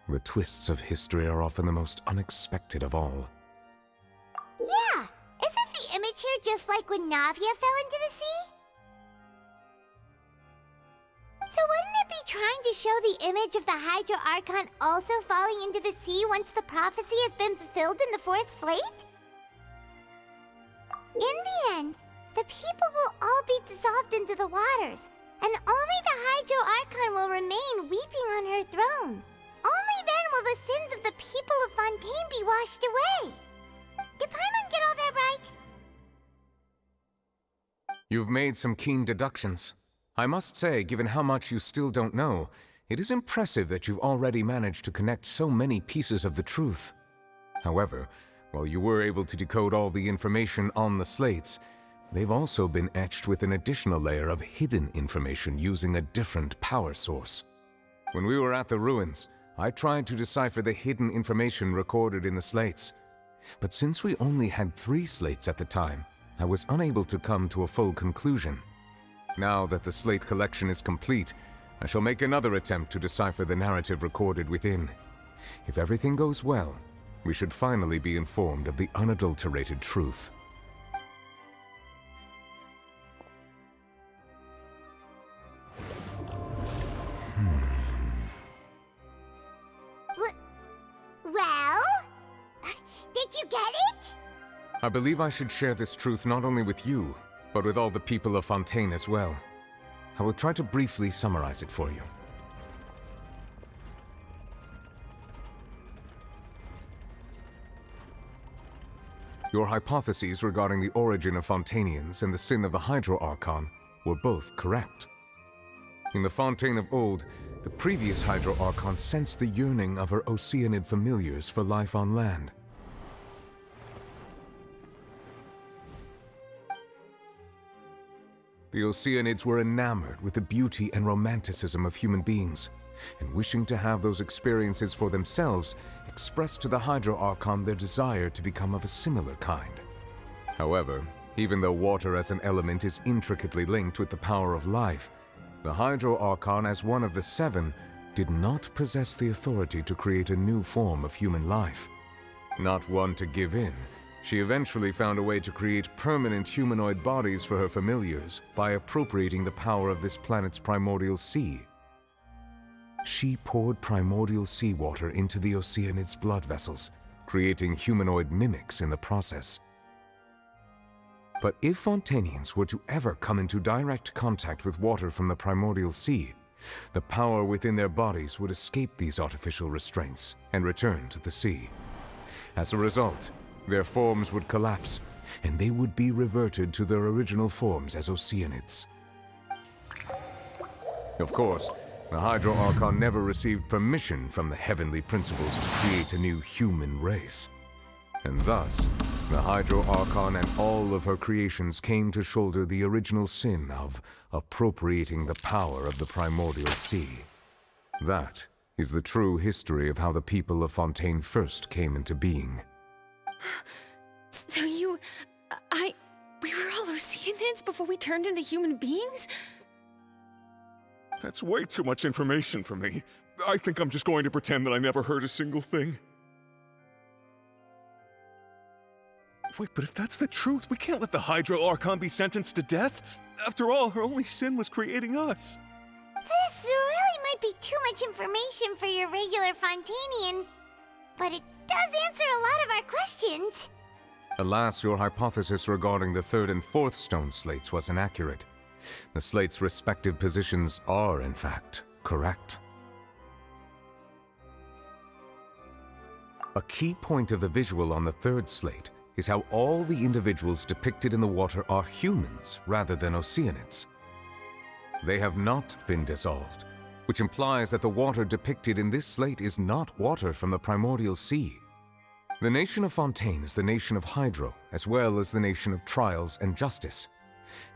The twists of history are often the most unexpected of all. Yeah, isn't the image here just like when Navia fell into the sea? So wouldn't it be trying to show the image of the Hydro Archon also falling into the sea once the prophecy has been fulfilled in the fourth slate? In the end, the people will all be dissolved into the waters, and only the Hydro Archon will remain weeping on her throne. Only then will the sins of the people of Fontaine be washed away. Did Paimon get all that right? You've made some keen deductions. I must say, given how much you still don't know, it is impressive that you've already managed to connect so many pieces of the truth. However, while you were able to decode all the information on the slates, they've also been etched with an additional layer of hidden information using a different power source. When we were at the ruins, I tried to decipher the hidden information recorded in the slates. But since we only had 3 slates at the time, I was unable to come to a full conclusion. Now that the slate collection is complete, I shall make another attempt to decipher the narrative recorded within. If everything goes well, we should finally be informed of the unadulterated truth. Well? Did you get it? I believe I should share this truth not only with you, but with all the people of Fontaine as well. I will try to briefly summarize it for you. Your hypotheses regarding the origin of Fontainians and the sin of the Hydro Archon were both correct. In the Fontaine of old, the previous Hydro Archon sensed the yearning of her Oceanid familiars for life on land. The Oceanids were enamored with the beauty and romanticism of human beings, and wishing to have those experiences for themselves, expressed to the Hydro Archon their desire to become of a similar kind. However, even though water as an element is intricately linked with the power of life, the Hydro Archon, as one of the 7, did not possess the authority to create a new form of human life. Not one to give in, she eventually found a way to create permanent humanoid bodies for her familiars by appropriating the power of this planet's primordial sea. She poured primordial seawater into the Oceanids' blood vessels, creating humanoid mimics in the process. But if Fontainians were to ever come into direct contact with water from the primordial sea, the power within their bodies would escape these artificial restraints and return to the sea. As a result, their forms would collapse, and they would be reverted to their original forms as Oceanids. Of course, the Hydro Archon never received permission from the heavenly principles to create a new human race. And thus, the Hydro Archon and all of her creations came to shoulder the original sin of appropriating the power of the primordial sea. That is the true history of how the people of Fontaine first came into being. So we were all Oceanids before we turned into human beings? That's way too much information for me. I think I'm just going to pretend that I never heard a single thing. Wait, but if that's the truth, we can't let the Hydro Archon be sentenced to death. After all, her only sin was creating us. This really might be too much information for your regular Fontainian, but it does answer a lot of our questions. Alas, your hypothesis regarding the 3rd and 4th stone slates was inaccurate. The slates' respective positions are, in fact, correct. A key point of the visual on the 3rd slate is how all the individuals depicted in the water are humans rather than Oceanids. They have not been dissolved, which implies that the water depicted in this slate is not water from the primordial sea. The nation of Fontaine is the nation of Hydro, as well as the nation of trials and justice.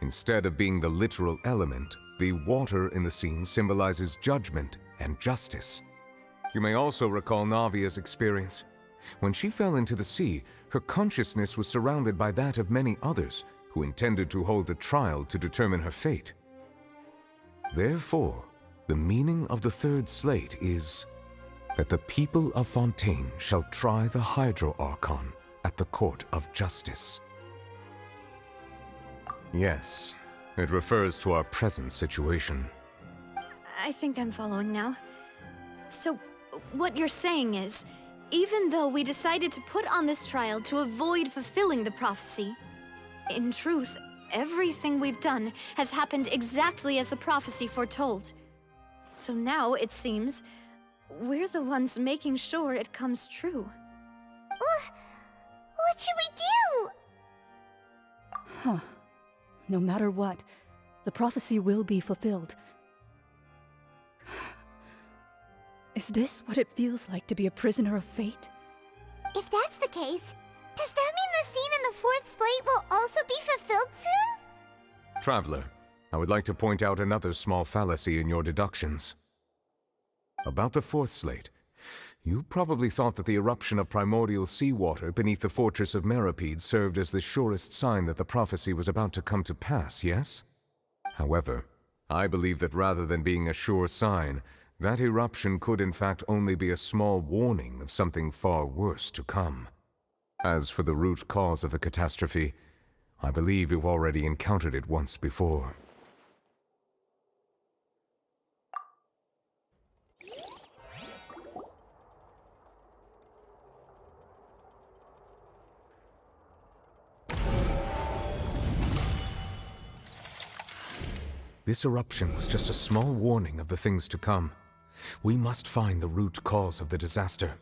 Instead of being the literal element, the water in the scene symbolizes judgment and justice. You may also recall Navia's experience. When she fell into the sea, her consciousness was surrounded by that of many others who intended to hold a trial to determine her fate. Therefore, the meaning of the 3rd slate is that the people of Fontaine shall try the Hydro Archon at the court of justice. Yes, it refers to our present situation. I think I'm following now. So, what you're saying is, even though we decided to put on this trial to avoid fulfilling the prophecy, in truth, everything we've done has happened exactly as the prophecy foretold. So now, it seems, we're the ones making sure it comes true. What should we do? Huh. No matter what, the prophecy will be fulfilled. Is this what it feels like to be a prisoner of fate? If that's the case, does that mean the scene in the 4th slate will also be fulfilled soon? Traveler, I would like to point out another small fallacy in your deductions. About the fourth slate, you probably thought that the eruption of primordial seawater beneath the fortress of Meripede served as the surest sign that the prophecy was about to come to pass, yes? However, I believe that rather than being a sure sign, that eruption could in fact only be a small warning of something far worse to come. As for the root cause of the catastrophe, I believe you've already encountered it once before. This eruption was just a small warning of the things to come. We must find the root cause of the disaster.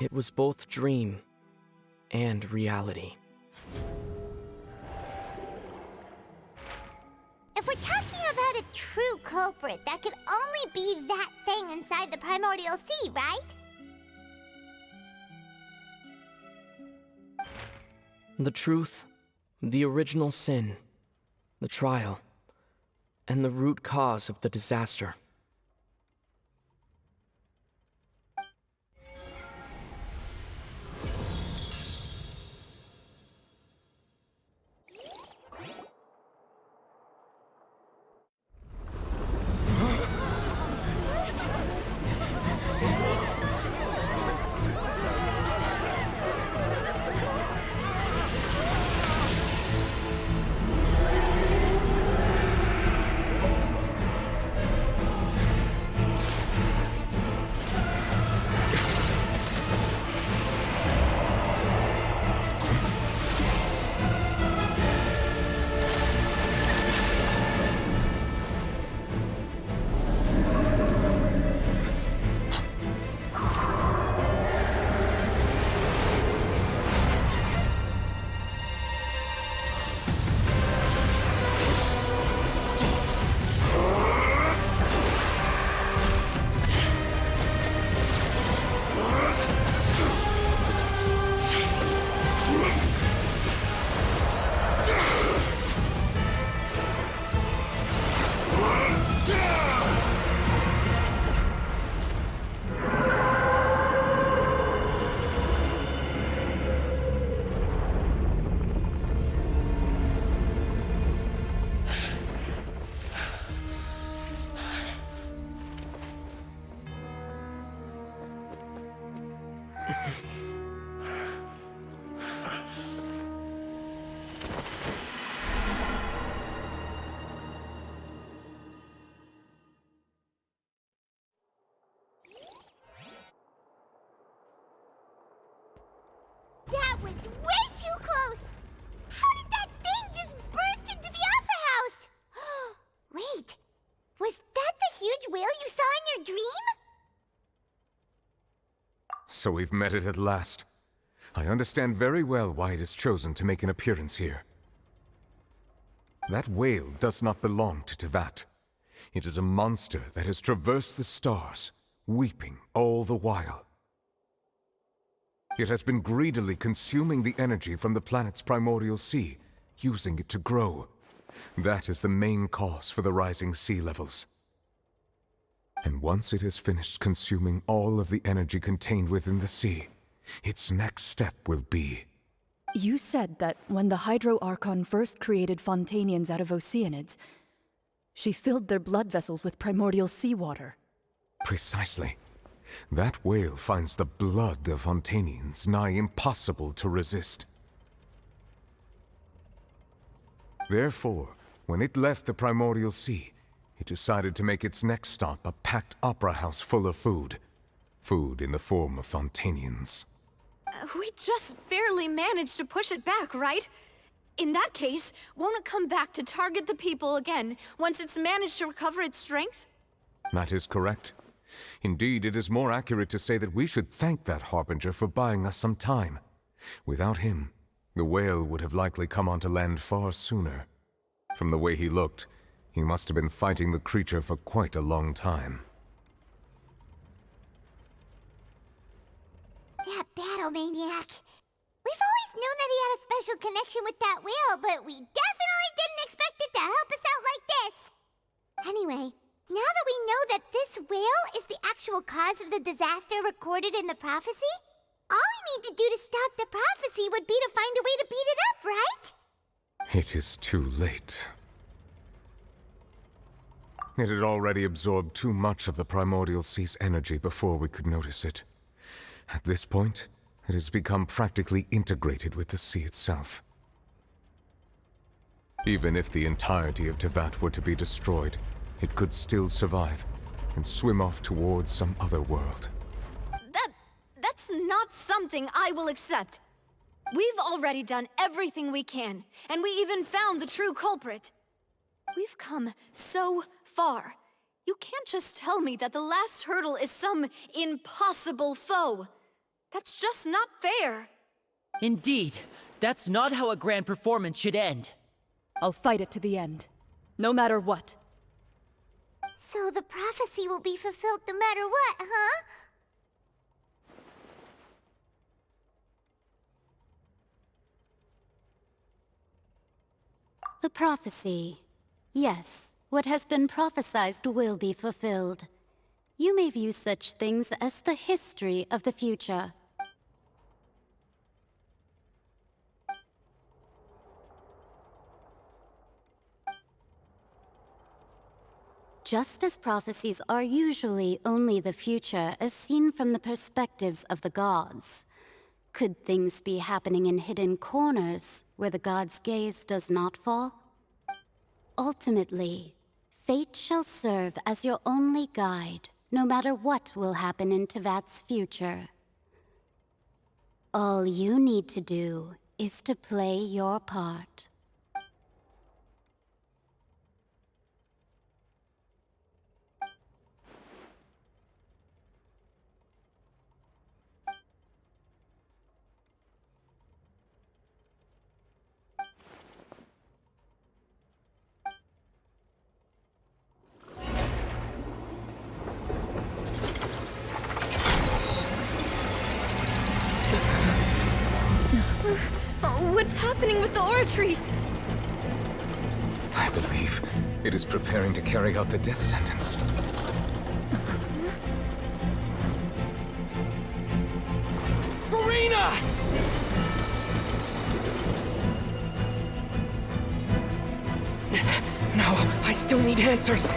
It was both dream and reality. If we're talking about a true culprit, that could only be that thing inside the primordial sea, right? The truth, the original sin, the trial, and the root cause of the disaster. That was way too close! How did that thing just burst into the Opera House? Wait, was that the huge whale you saw in your dream? So we've met it at last. I understand very well why it has chosen to make an appearance here. That whale does not belong to Tevat. It is a monster that has traversed the stars, weeping all the while. It has been greedily consuming the energy from the planet's primordial sea, using it to grow. That is the main cause for the rising sea levels. And once it has finished consuming all of the energy contained within the sea, its next step will be... You said that when the Hydro Archon first created Fontainians out of Oceanids, she filled their blood vessels with primordial seawater. Precisely. That whale finds the blood of Fontainians nigh impossible to resist. Therefore, when it left the primordial sea, it decided to make its next stop a packed opera house full of food. Food in the form of Fontainians. We just barely managed to push it back, right? In that case, won't it come back to target the people again once it's managed to recover its strength? That is correct. Indeed, it is more accurate to say that we should thank that Harbinger for buying us some time. Without him, The whale would have likely come onto land far sooner. From the way he looked, he must have been fighting the creature for quite a long time. That battle maniac. We've always known that he had a special connection with that whale, but we definitely didn't expect it to help us out like this. Anyway, now that we know that this whale is the actual cause of the disaster recorded in the prophecy, all we need to do to stop the prophecy would be to find a way to beat it up, right? It is too late. It had already absorbed too much of the Primordial Sea's energy before we could notice it. At this point, it has become practically integrated with the sea itself. Even if the entirety of Tevat were to be destroyed, it could still survive and swim off towards some other world. That's not something I will accept. We've already done everything we can, and we even found the true culprit. We've come so far. You can't just tell me that the last hurdle is some impossible foe. That's just not fair. Indeed, that's not how a grand performance should end. I'll fight it to the end, no matter what. So the prophecy will be fulfilled no matter what, huh? The prophecy. Yes, what has been prophesied will be fulfilled. You may view such things as the history of the future. Just as prophecies are usually only the future as seen from the perspectives of the gods, could things be happening in hidden corners where the gods' gaze does not fall? Ultimately, fate shall serve as your only guide, no matter what will happen in Tevat's future. All you need to do is to play your part. What's happening with the oratories? I believe it is preparing to carry out the death sentence. Farina! No, I still need answers.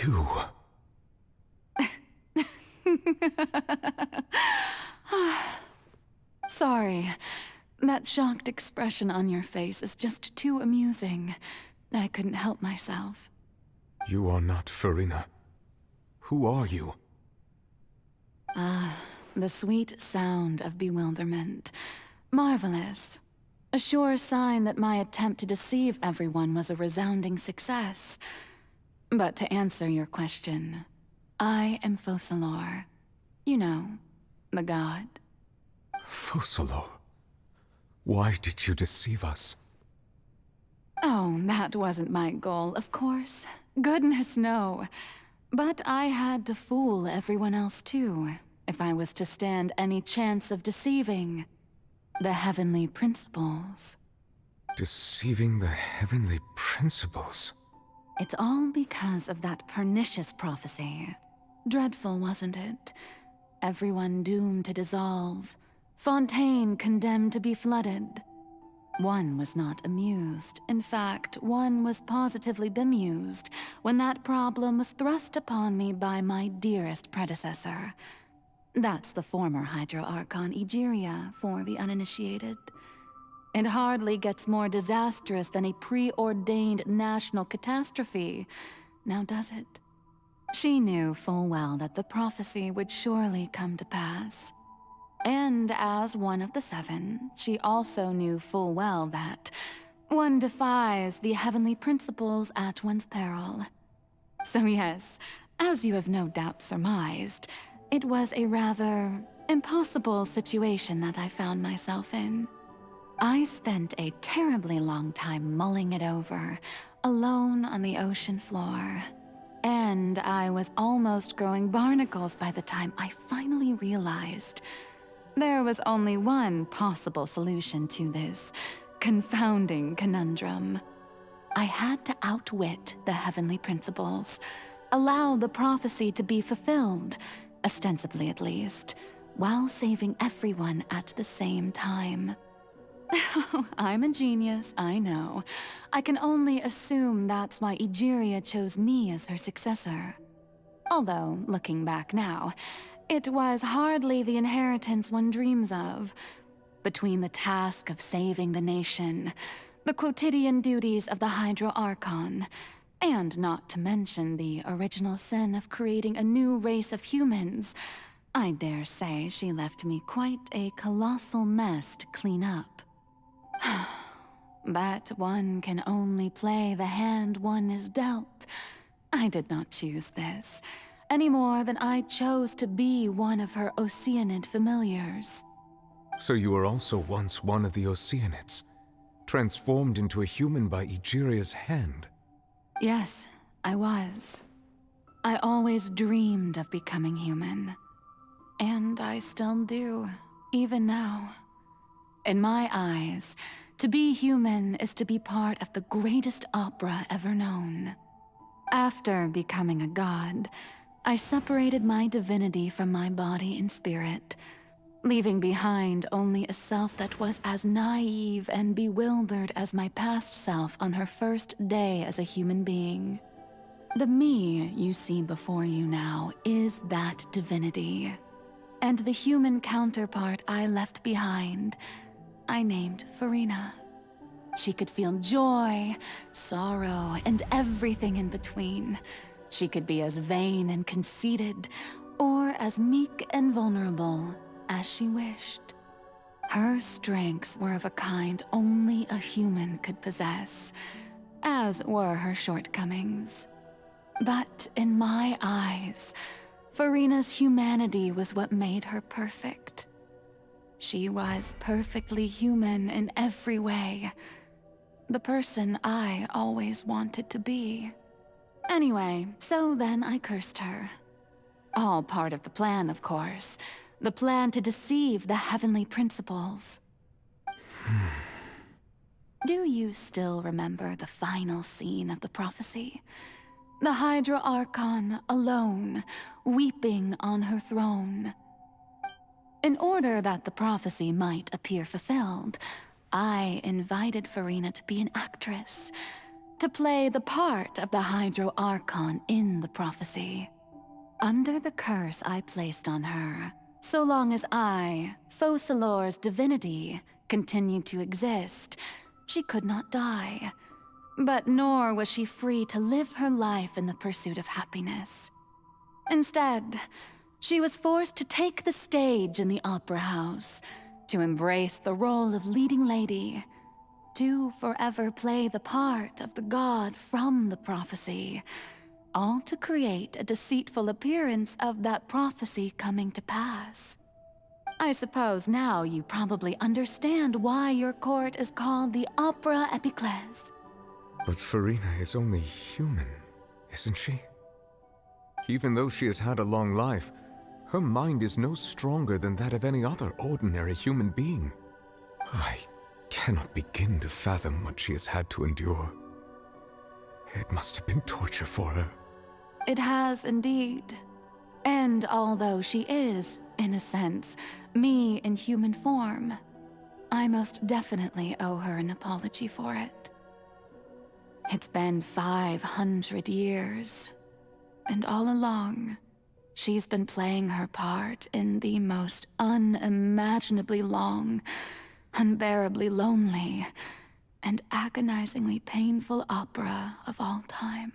You... Sorry. That shocked expression on your face is just too amusing. I couldn't help myself. You are not Farina. Who are you? Ah, the sweet sound of bewilderment. Marvelous. A sure sign that my attempt to deceive everyone was a resounding success. But to answer your question, I am Focalors. You know, the god. Focalors? Why did you deceive us? Oh, that wasn't my goal, of course. Goodness, no. But I had to fool everyone else too, if I was to stand any chance of deceiving the heavenly principles. Deceiving the heavenly principles? It's all because of that pernicious prophecy. Dreadful, wasn't it? everyone doomed to dissolve, Fontaine condemned to be flooded. One was not amused. In fact, one was positively bemused when that problem was thrust upon me by my dearest predecessor. That's the former Hydro Archon Egeria for the uninitiated. It hardly gets more disastrous than a preordained national catastrophe, now does it? She knew full well that the prophecy would surely come to pass. And as one of the seven, she also knew full well that one defies the heavenly principles at one's peril. So yes, as you have no doubt surmised, it was a rather impossible situation that I found myself in. I spent a terribly long time mulling it over, alone on the ocean floor. And I was almost growing barnacles by the time I finally realized there was only one possible solution to this confounding conundrum. I had to outwit the heavenly principles, allow the prophecy to be fulfilled, ostensibly at least, while saving everyone at the same time. I'm a genius, I know. I can only assume that's why Egeria chose me as her successor. Although, looking back now, it was hardly the inheritance one dreams of. Between the task of saving the nation, the quotidian duties of the Hydro Archon, and not to mention the original sin of creating a new race of humans, I dare say she left me quite a colossal mess to clean up. But one can only play the hand one is dealt. I did not choose this, any more than I chose to be one of her Oceanid familiars. So you were also once one of the Oceanids, transformed into a human by Egeria's hand? Yes, I was. I always dreamed of becoming human. And I still do, even now. In my eyes, to be human is to be part of the greatest opera ever known. After becoming a god, I separated my divinity from my body and spirit, leaving behind only a self that was as naive and bewildered as my past self on her first day as a human being. The me you see before you now is that divinity, and the human counterpart I left behind, I named Farina. She could feel joy, sorrow, and everything in between. She could be as vain and conceited, or as meek and vulnerable as she wished. Her strengths were of a kind only a human could possess, as were her shortcomings. But in my eyes, Farina's humanity was what made her perfect. She was perfectly human in every way. The person I always wanted to be. Anyway, so then I cursed her. All part of the plan, of course. The plan to deceive the heavenly principles. Do you still remember the final scene of the prophecy? The Hydra Archon alone, weeping on her throne. In order that the prophecy might appear fulfilled, I invited Farina to be an actress, to play the part of the Hydro Archon in the prophecy. Under the curse I placed on her, so long as I, Focalors' divinity, continued to exist, she could not die. But nor was she free to live her life in the pursuit of happiness. Instead, she was forced to take the stage in the opera house, to embrace the role of leading lady, to forever play the part of the god from the prophecy, all to create a deceitful appearance of that prophecy coming to pass. I suppose now you probably understand why your court is called the Opera Epiclese. But Farina is only human, isn't she? Even though she has had a long life, her mind is no stronger than that of any other ordinary human being. I cannot begin to fathom what she has had to endure. It must have been torture for her. It has indeed. And although she is, In a sense, me in human form. I most definitely owe her an apology for it. It's been 500 years, and all along, she's been playing her part in the most unimaginably long, unbearably lonely, and agonizingly painful opera of all time.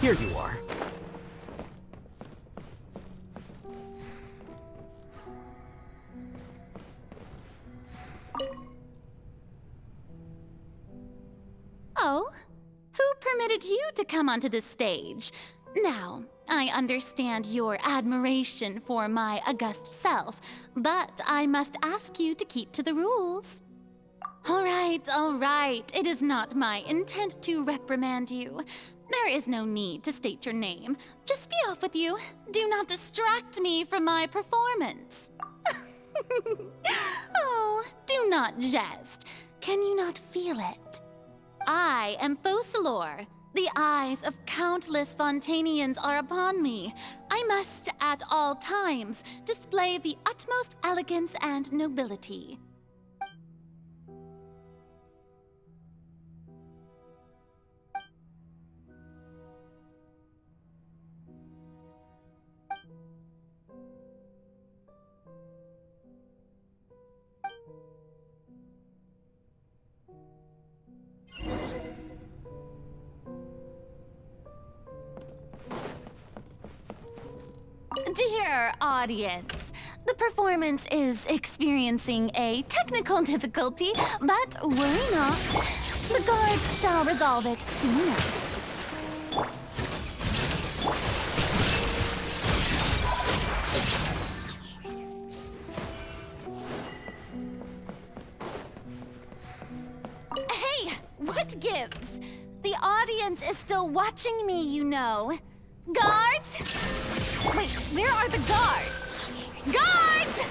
Here you are. Oh? Who permitted you to come onto this stage? Now, I understand your admiration for my august self, but I must ask you to keep to the rules. All right. It is not my intent to reprimand you. There is no need to state your name. Just be off with you. Do not distract me from my performance. Oh, do not jest. Can you not feel it? I am Focalors. The eyes of countless Fontainians are upon me. I must, at all times, display the utmost elegance and nobility. Dear audience, the performance is experiencing a technical difficulty, but worry not. The guards shall resolve it soon enough. Hey, what gives? The audience is still watching me, you know. Guards? Wait, where are the guards? Guards!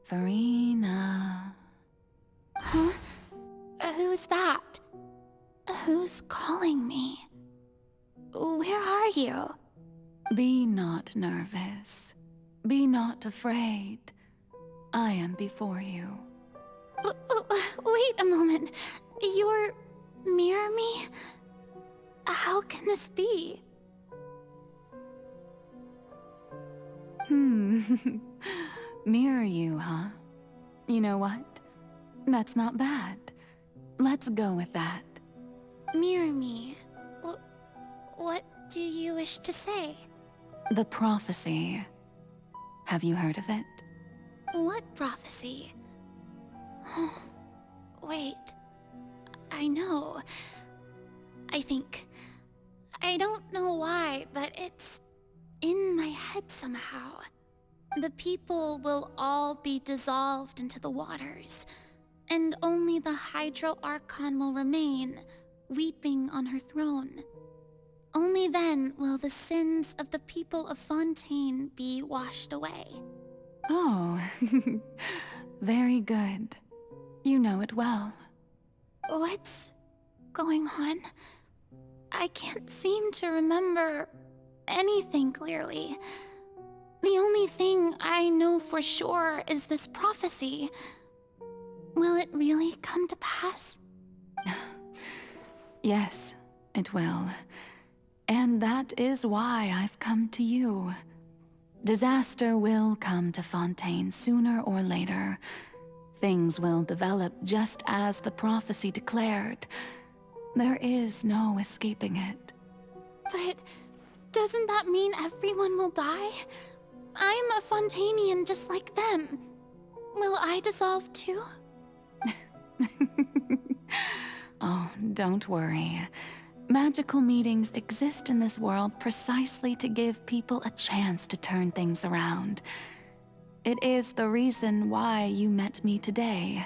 Farina. Huh? Who's that? Who's calling me? Where are you? Be not nervous. Be not afraid. I am before you. Wait a moment. You're near me? How can this be? Mirror you, huh? You know what? That's not bad. Let's go with that. Mirror me. What do you wish to say? The prophecy. Have you heard of it? What prophecy? Wait. I know. I think. I don't know why, but it's in my head somehow. The people will all be dissolved into the waters, and only the Hydro Archon will remain, weeping on her throne. Only then will the sins of the people of Fontaine be washed away. Oh, very good. You know it well. What's going on? I can't seem to remember anything clearly. The only thing I know for sure is this prophecy. Will it really come to pass? Yes, it will. And that is why I've come to you. Disaster will come to Fontaine sooner or later. Things will develop just as the prophecy declared. There is no escaping it. But doesn't that mean everyone will die? I'm a Fontainian just like them. Will I dissolve too? Oh, don't worry. Magical meetings exist in this world precisely to give people a chance to turn things around. It is the reason why you met me today.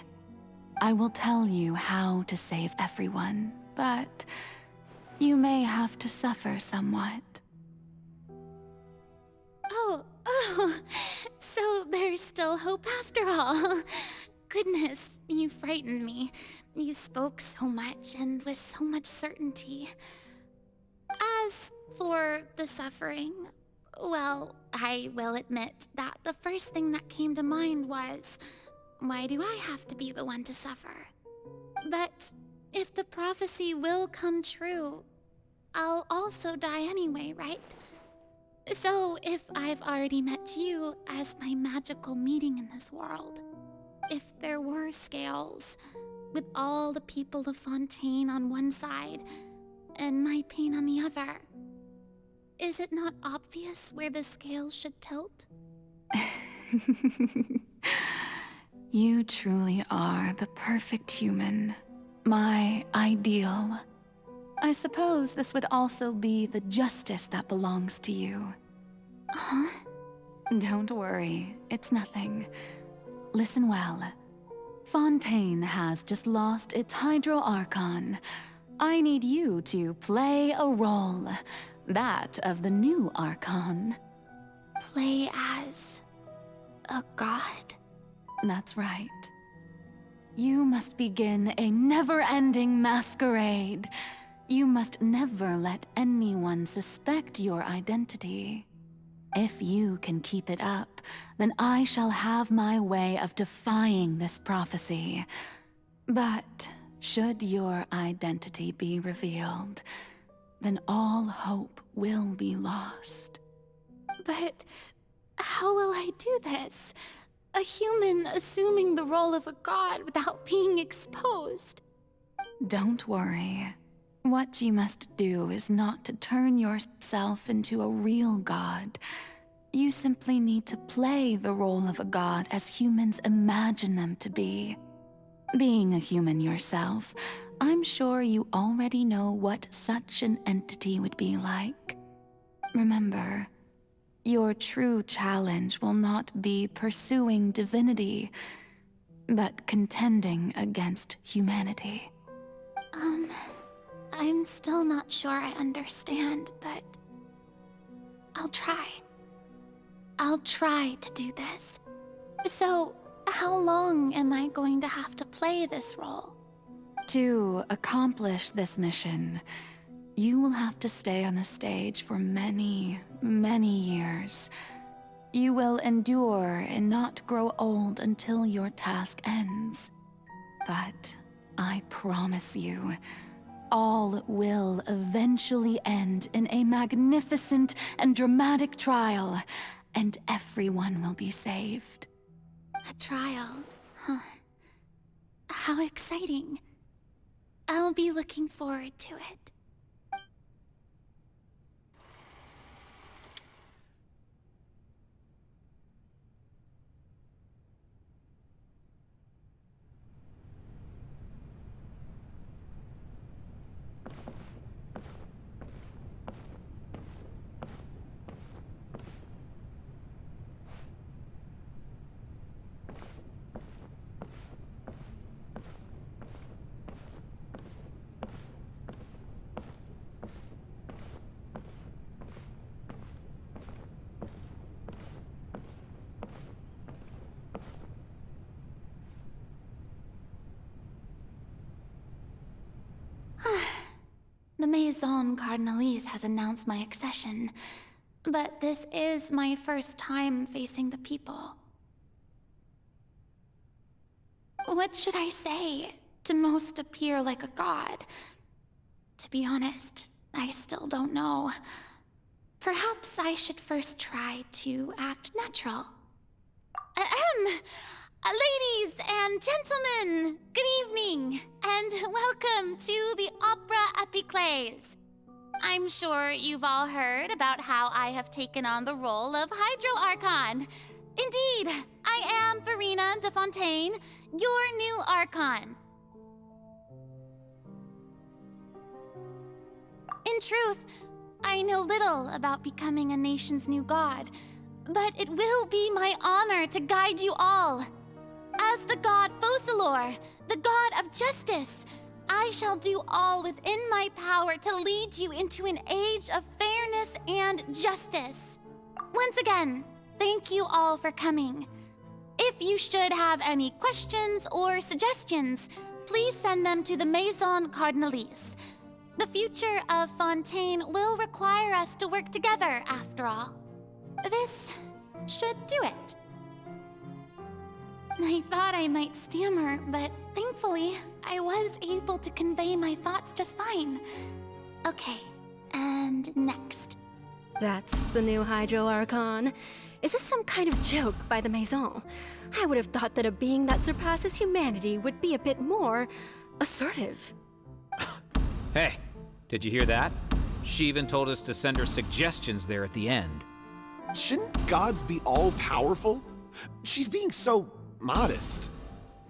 I will tell you how to save everyone, but you may have to suffer somewhat. Oh, so there's still hope after all. Goodness, you frightened me. You spoke so much and with so much certainty. As for the suffering, well, I will admit that the first thing that came to mind was, why do I have to be the one to suffer? But if the prophecy will come true, I'll also die anyway, right? So if I've already met you as my magical meeting in this world, if there were scales, with all the people of Fontaine on one side and my pain on the other, is it not obvious where the scales should tilt? You truly are the perfect human, my ideal. I suppose this would also be the justice that belongs to you. Huh? Don't worry, it's nothing. Listen well. Fontaine has just lost its Hydro Archon. I need you to play a role, that of the new Archon. Play as a god? That's right. You must begin a never-ending masquerade. You must never let anyone suspect your identity. If you can keep it up, then I shall have my way of defying this prophecy. But should your identity be revealed, then all hope will be lost. But how will I do this? A human assuming the role of a god without being exposed? Don't worry. What you must do is not to turn yourself into a real god. You simply need to play the role of a god as humans imagine them to be. Being a human yourself, I'm sure you already know what such an entity would be like. Remember, your true challenge will not be pursuing divinity, but contending against humanity. I'm still not sure I understand, but I'll try. I'll try to do this. So, how long am I going to have to play this role? To accomplish this mission, you will have to stay on the stage for many, many years. You will endure and not grow old until your task ends. But I promise you, all will eventually end in a magnificent and dramatic trial, and everyone will be saved. A trial, huh? How exciting. I'll be looking forward to it. The Maison Cardinalise has announced my accession, but this is my first time facing the people. What should I say to most appear like a god? To be honest, I still don't know. Perhaps I should first try to act natural. Ladies and gentlemen, good evening, and welcome to the Opera Epiclese. I'm sure you've all heard about how I have taken on the role of Hydro Archon. Indeed, I am Farina de Fontaine, your new Archon. In truth, I know little about becoming a nation's new god, but it will be my honor to guide you all. As the god Focalors, the god of justice, I shall do all within my power to lead you into an age of fairness and justice. Once again, thank you all for coming. If you should have any questions or suggestions, please send them to the Maison Cardinalise. The future of Fontaine will require us to work together, after all. This should do it. I thought I might stammer, but thankfully, I was able to convey my thoughts just fine. Okay, and next. That's the new Hydro Archon. Is this some kind of joke by the Maison? I would have thought that a being that surpasses humanity would be a bit more assertive. Hey, did you hear that? She even told us to send her suggestions there at the end. Shouldn't gods be all-powerful? She's being so modest.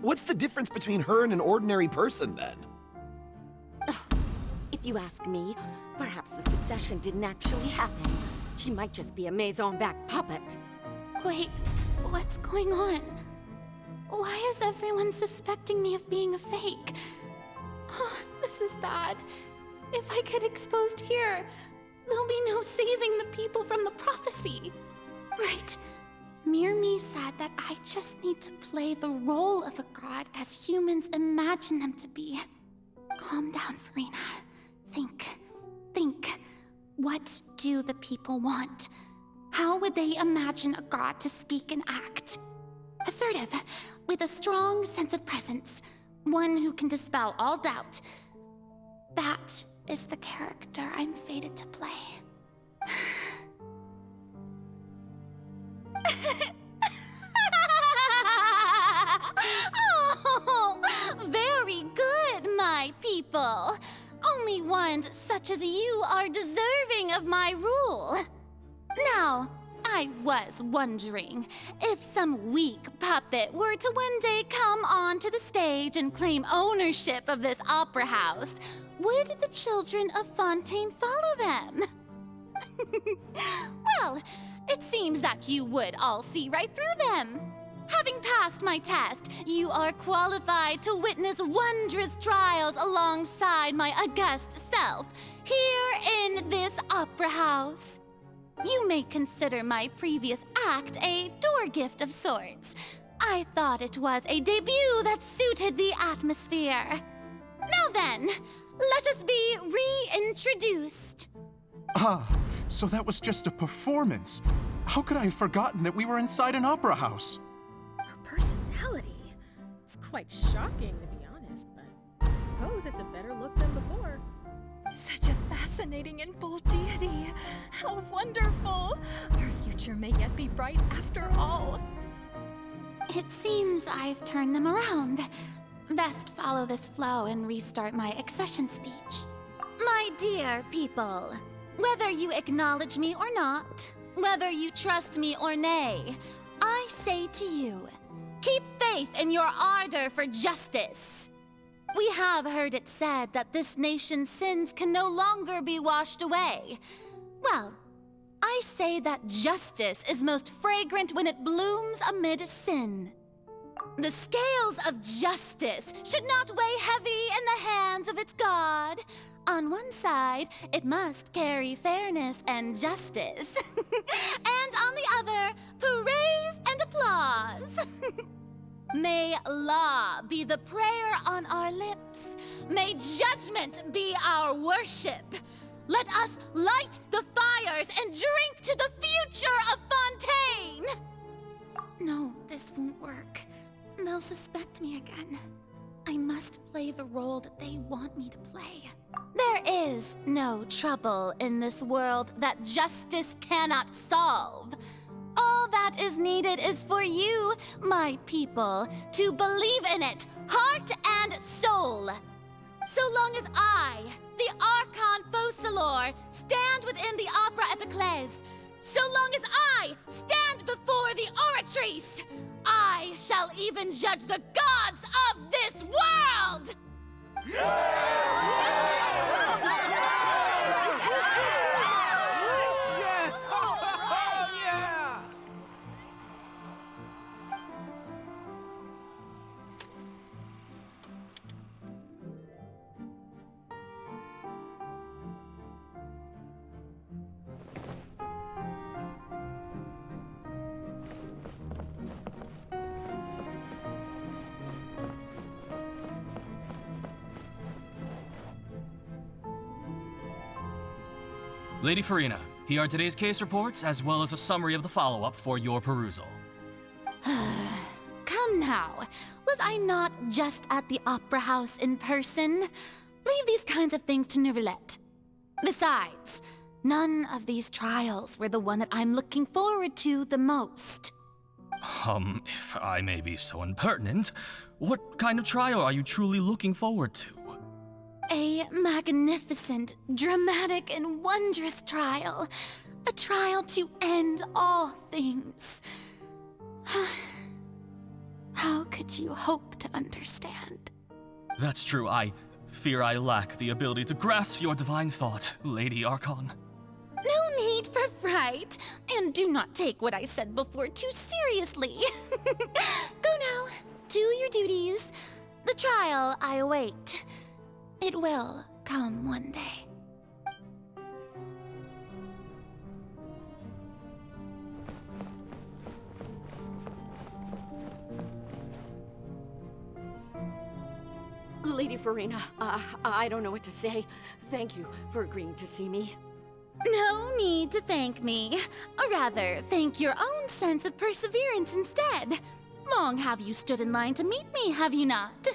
What's the difference between her and an ordinary person, then? If you ask me, perhaps the succession didn't actually happen. She might just be a Maison back puppet. Wait, what's going on? Why is everyone suspecting me of being a fake? Oh, this is bad. If I get exposed here, there'll be no saving the people from the prophecy. Right. Mirmi said that I just need to play the role of a god as humans imagine them to be. Calm down, Farina. Think. What do the people want? How would they imagine a god to speak and act? Assertive, with a strong sense of presence. One who can dispel all doubt. That is the character I'm fated to play. Oh, very good, my people. Only ones such as you are deserving of my rule. Now, I was wondering if some weak puppet were to one day come onto the stage and claim ownership of this opera house, would the children of Fontaine follow them? Well, it seems that you would all see right through them. Having passed my test, you are qualified to witness wondrous trials alongside my august self, here in this opera house. You may consider my previous act a door gift of sorts. I thought it was a debut that suited the atmosphere. Now then, let us be reintroduced. Ah, so that was just a performance. How could I have forgotten that we were inside an opera house? Her personality. It's quite shocking, to be honest, but I suppose it's a better look than before. Such a fascinating and bold deity. How wonderful! Our future may yet be bright after all. It seems I've turned them around. best follow this flow and restart my accession speech. My dear people, whether you acknowledge me or not, whether you trust me or nay, I say to you, keep faith in your ardor for justice. We have heard it said that this nation's sins can no longer be washed away. Well, I say that justice is most fragrant when it blooms amid sin. The scales of justice should not weigh heavy in the hands of its God. On one side, it must carry fairness and justice. And on the other, praise and applause. May law be the prayer on our lips. May judgment be our worship. Let us light the fires and drink to the future of Fontaine! No, this won't work. They'll suspect me again. I must play the role that they want me to play. There is no trouble in this world that justice cannot solve. All that is needed is for you, my people, to believe in it, heart and soul. So long as I, the Archon Focalors, stand within the Opera Epiclese, so long as I stand before the Oratrice, I shall even judge the gods of this world! Lady Farina, here are today's case reports, as well as a summary of the follow-up for your perusal. Come now, was I not just at the Opera House in person? Leave these kinds of things to Neuvillette. Besides, none of these trials were the one that I'm looking forward to the most. If I may be so impertinent, what kind of trial are you truly looking forward to? A magnificent, dramatic, and wondrous trial. A trial to end all things. How could you hope to understand? That's true. I fear I lack the ability to grasp your divine thought, Lady Archon. No need for fright, and do not take what I said before too seriously. Go now, do your duties. The trial I await. It will come one day. Lady Farina, I don't know what to say. Thank you for agreeing to see me. No need to thank me. Or rather, thank your own sense of perseverance instead. Long have you stood in line to meet me, have you not?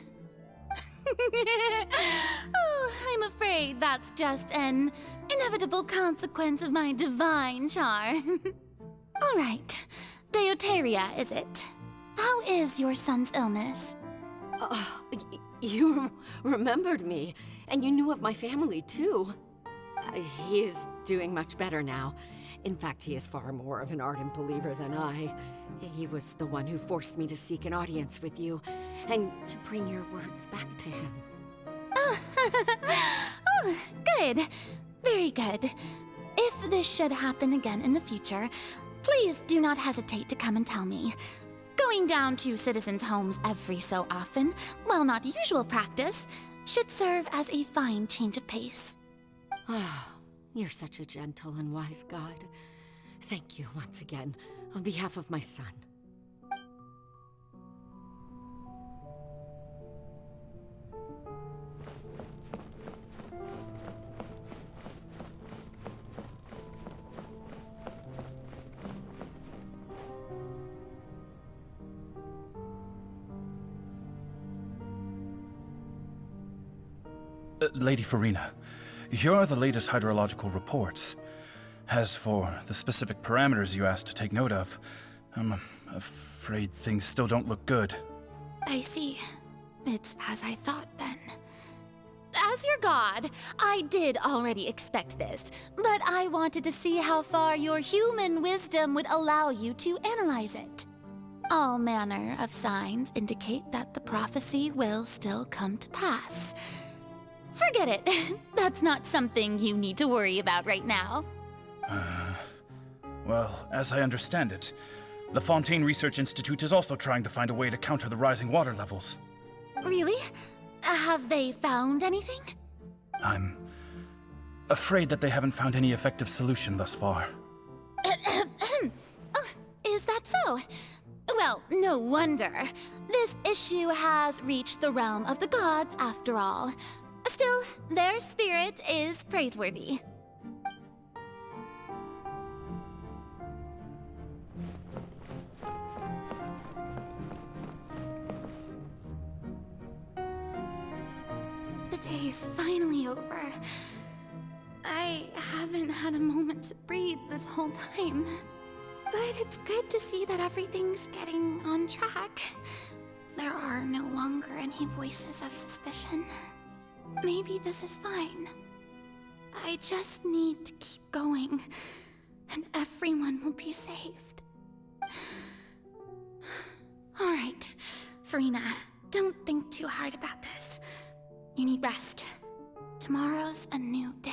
Oh, I'm afraid that's just an inevitable consequence of my divine charm. All right, Deoteria, is it? How is your son's illness? You remembered me, and you knew of my family, too. He is doing much better now. In fact, he is far more of an ardent believer than I. He was the one who forced me to seek an audience with you, and to bring your words back to him. Oh, good. Very good. If this should happen again in the future, please do not hesitate to come and tell me. Going down to citizens' homes every so often, while not usual practice, should serve as a fine change of pace. You're such a gentle and wise god. Thank you once again, on behalf of my son. Lady Farina, here are the latest hydrological reports. As for the specific parameters you asked to take note of, I'm afraid things still don't look good. I see. It's as I thought then. As your god, I did already expect this, but I wanted to see how far your human wisdom would allow you to analyze it. All manner of signs indicate that the prophecy will still come to pass. Forget it. That's not something you need to worry about right now. Well, as I understand it, the Fontaine Research Institute is also trying to find a way to counter the rising water levels. Really? Have they found anything? I'm afraid that they haven't found any effective solution thus far. Oh, is that so? Well, no wonder. This issue has reached the realm of the gods after all. Still, their spirit is praiseworthy. The day is finally over. I haven't had a moment to breathe this whole time. But it's good to see that everything's getting on track. There are no longer any voices of suspicion. Maybe this is fine. I just need to keep going, and everyone will be saved. All right, Farina, don't think too hard about this. You need rest. Tomorrow's a new day.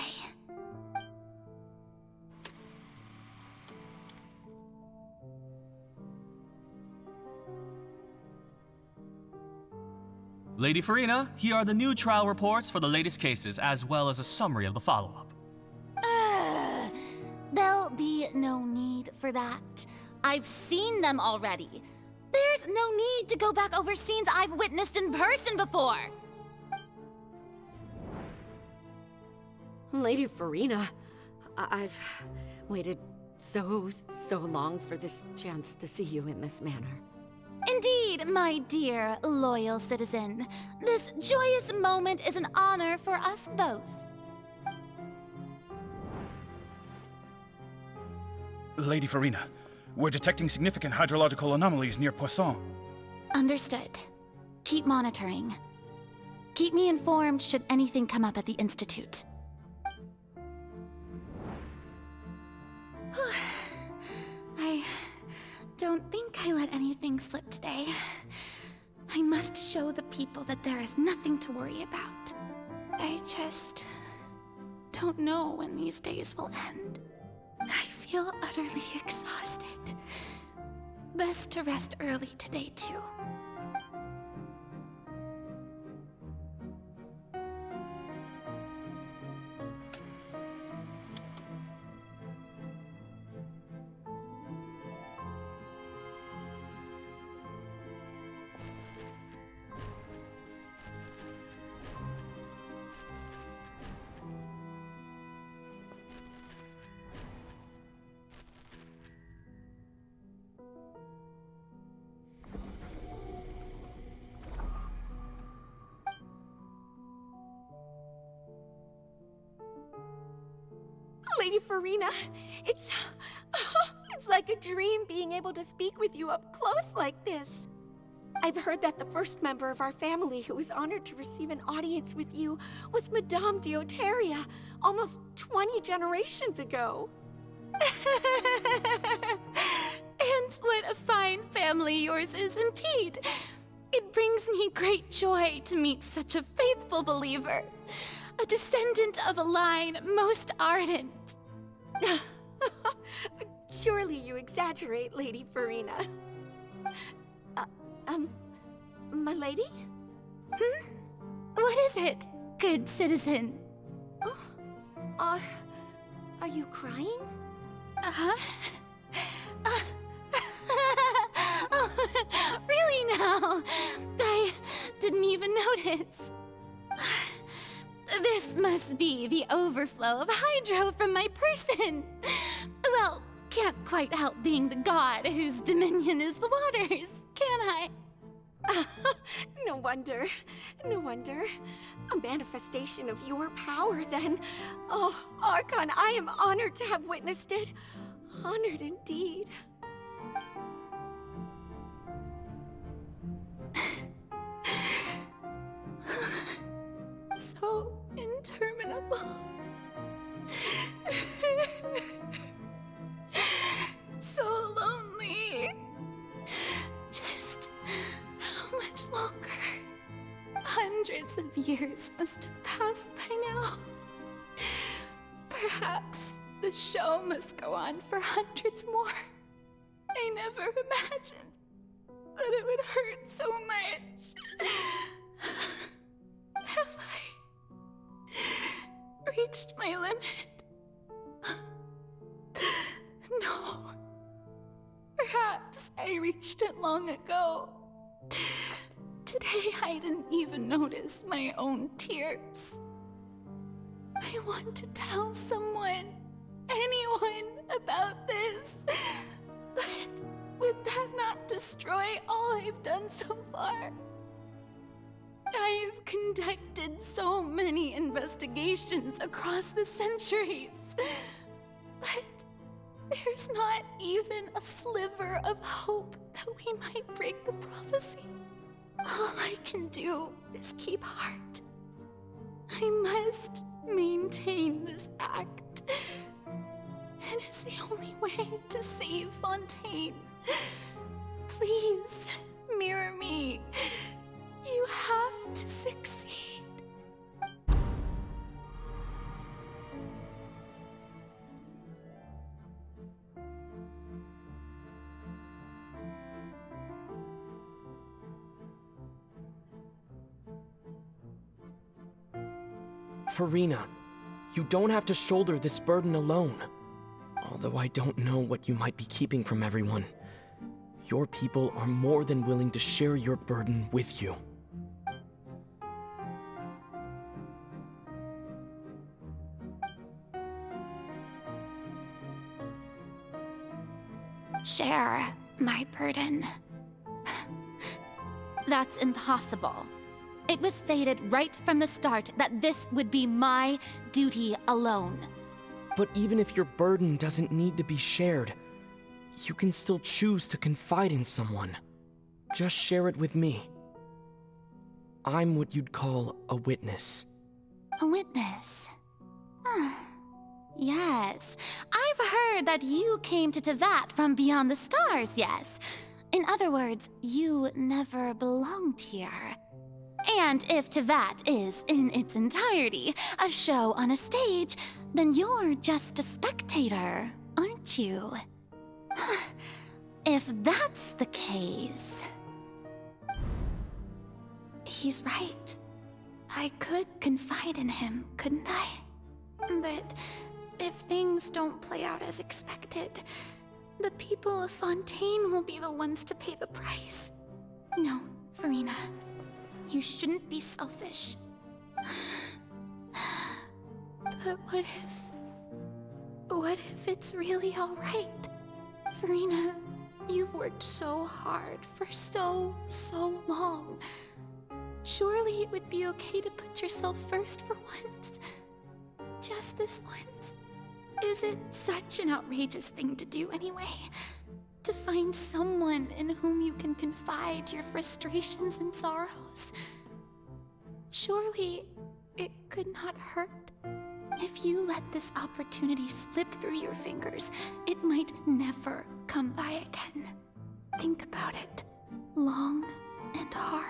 Lady Farina, here are the new trial reports for the latest cases, as well as a summary of the follow-up. There'll be no need for that. I've seen them already. There's no need to go back over scenes I've witnessed in person before. Lady Farina, I've waited so long for this chance to see you in this manner. Indeed, my dear, loyal citizen. This joyous moment is an honor for us both. Lady Farina, we're detecting significant hydrological anomalies near Poisson. Understood. Keep monitoring. Keep me informed should anything come up at the Institute. I don't think I let anything slip today. I must show the people that there is nothing to worry about. I just don't know when these days will end. I feel utterly exhausted. Best to rest early today, too. Lady Farina, it's like a dream being able to speak with you up close like this. I've heard that the first member of our family who was honored to receive an audience with you was Madame Dioteria, almost 20 generations ago. And what a fine family yours is indeed. It brings me great joy to meet such a faithful believer. A descendant of a line most ardent. Surely you exaggerate, Lady Farina. My lady? What is it, good citizen? Oh, are you crying? Uh-huh. Oh, really now? I didn't even notice. This must be the overflow of hydro from my person. Well, can't quite help being the god whose dominion is the waters, can I? No wonder. No wonder. A manifestation of your power, then. Oh, Archon, I am honored to have witnessed it. Honored indeed. So lonely. Just how much longer? Hundreds of years must have passed by now. Perhaps the show must go on for hundreds more. I never imagined that it would hurt so much. Have I reached my limit? No. Perhaps I reached it long ago. Today I didn't even notice my own tears. I want to tell someone, anyone, about this. But would that not destroy all I've done so far? I've conducted so many investigations across the centuries, but there's not even a sliver of hope that we might break the prophecy. All I can do is keep heart. I must maintain this act. It is the only way to save Fontaine. Please, mirror me. You have to succeed. Furina, you don't have to shoulder this burden alone. Although I don't know what you might be keeping from everyone, your people are more than willing to share your burden with you. Share my burden. That's impossible. It was fated right from the start that this would be my duty alone. But even if your burden doesn't need to be shared, you can still choose to confide in someone. Just share it with me. I'm what you'd call a witness. A witness? Yes. I've heard that you came to Tevat from beyond the stars, yes. In other words, you never belonged here. And if Tevat is, in its entirety, a show on a stage, then you're just a spectator, aren't you? If that's the case... He's right. I could confide in him, couldn't I? But if things don't play out as expected, the people of Fontaine will be the ones to pay the price. No, Furina. You shouldn't be selfish. But what if it's really alright? Furina, you've worked so hard for so long. Surely it would be okay to put yourself first for once. Just this once. Is it such an outrageous thing to do anyway? To find someone in whom you can confide your frustrations and sorrows? Surely it could not hurt. If you let this opportunity slip through your fingers, it might never come by again. Think about it long and hard.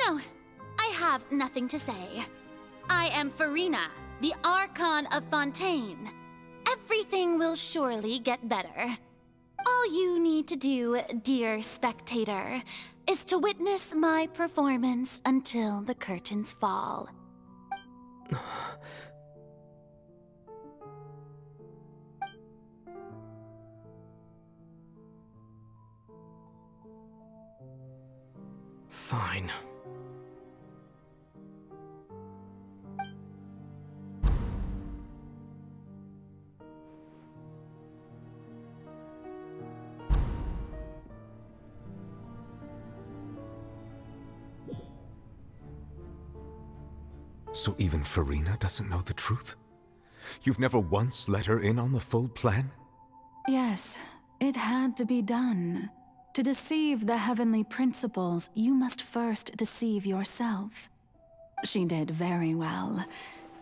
No, I have nothing to say. I am Furina, the Archon of Fontaine. Everything will surely get better. All you need to do, dear spectator, is to witness my performance until the curtains fall. Fine. So even Farina doesn't know the truth? You've never once let her in on the full plan? Yes, it had to be done. To deceive the heavenly principles, you must first deceive yourself. She did very well.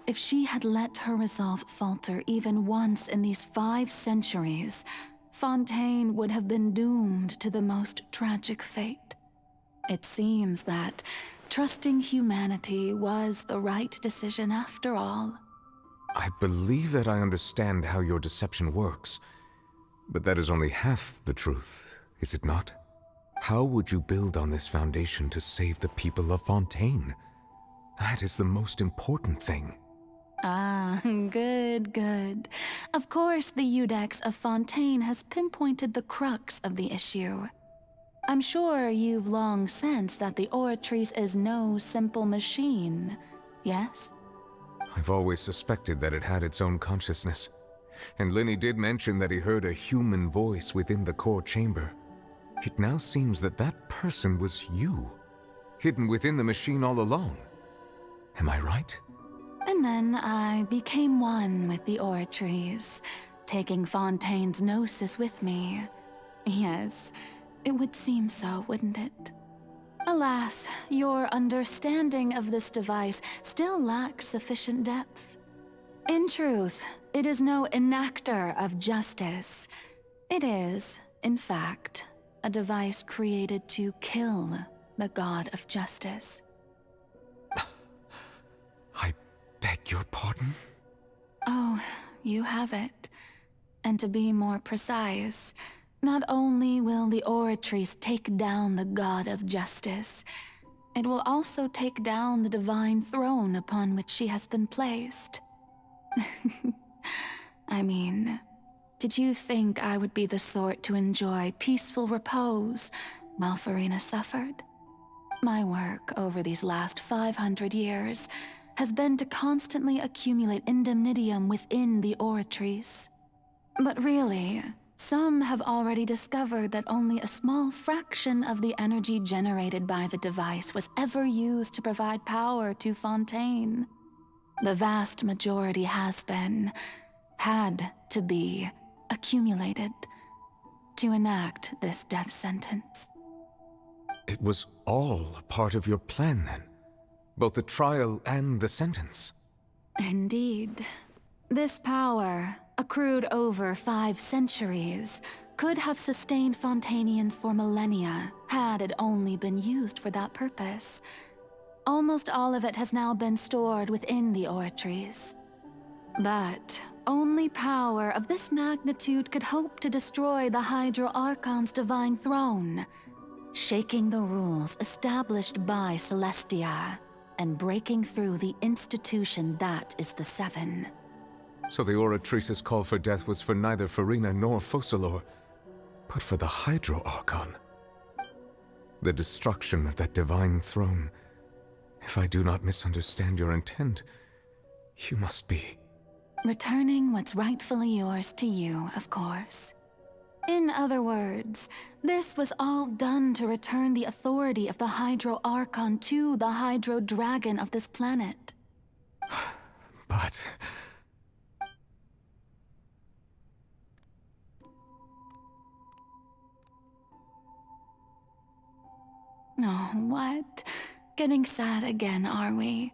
If she had let her resolve falter even once in these 5 centuries, Fontaine would have been doomed to the most tragic fate. It seems that trusting humanity was the right decision after all. I believe that I understand how your deception works, but that is only half the truth, is it not? How would you build on this foundation to save the people of Fontaine? That is the most important thing. Ah, good. Of course, the Iudex of Fontaine has pinpointed the crux of the issue. I'm sure you've long sensed that the Oratrice is no simple machine, yes? I've always suspected that it had its own consciousness. And Linny did mention that he heard a human voice within the core chamber. It now seems that that person was you, hidden within the machine all along. Am I right? And then I became one with the Oratrice, taking Fontaine's gnosis with me. Yes, it would seem so, wouldn't it? Alas, your understanding of this device still lacks sufficient depth. In truth, it is no enactor of justice. It is, in fact, a device created to kill the god of justice. I beg your pardon? Oh, you have it. And to be more precise, not only will the Oratrice take down the god of justice, it will also take down the divine throne upon which she has been placed. I mean, did you think I would be the sort to enjoy peaceful repose while Farina suffered? My work over these last 500 years has been to constantly accumulate indemnitium within the Oratrice. But really, some have already discovered that only a small fraction of the energy generated by the device was ever used to provide power to Fontaine. The vast majority had to be, accumulated to enact this death sentence. It was all a part of your plan, then? Both the trial and the sentence? Indeed. This power, accrued over 5 centuries, could have sustained Fontainians for millennia had it only been used for that purpose. Almost all of it has now been stored within the Oratrice. But only power of this magnitude could hope to destroy the Hydro Archon's divine throne, shaking the rules established by Celestia and breaking through the institution that is the Seven. So the Oratrice's call for death was for neither Farina nor Focalors, but for the Hydro Archon. The destruction of that divine throne. If I do not misunderstand your intent, you must be... Returning what's rightfully yours to you, of course. In other words, this was all done to return the authority of the Hydro Archon to the Hydro Dragon of this planet. But... Oh, what? Getting sad again, are we?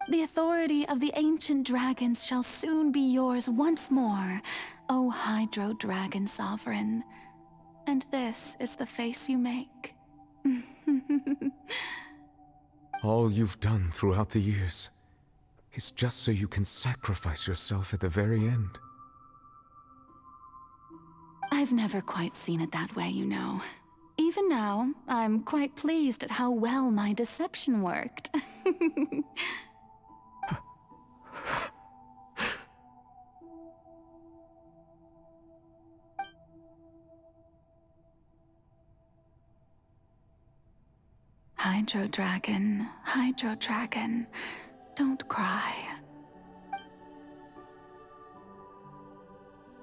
The authority of the ancient dragons shall soon be yours once more, O Hydro Dragon Sovereign. And this is the face you make. All you've done throughout the years is just so you can sacrifice yourself at the very end. I've never quite seen it that way, you know. Even now, I'm quite pleased at how well my deception worked. Hydro Dragon, don't cry.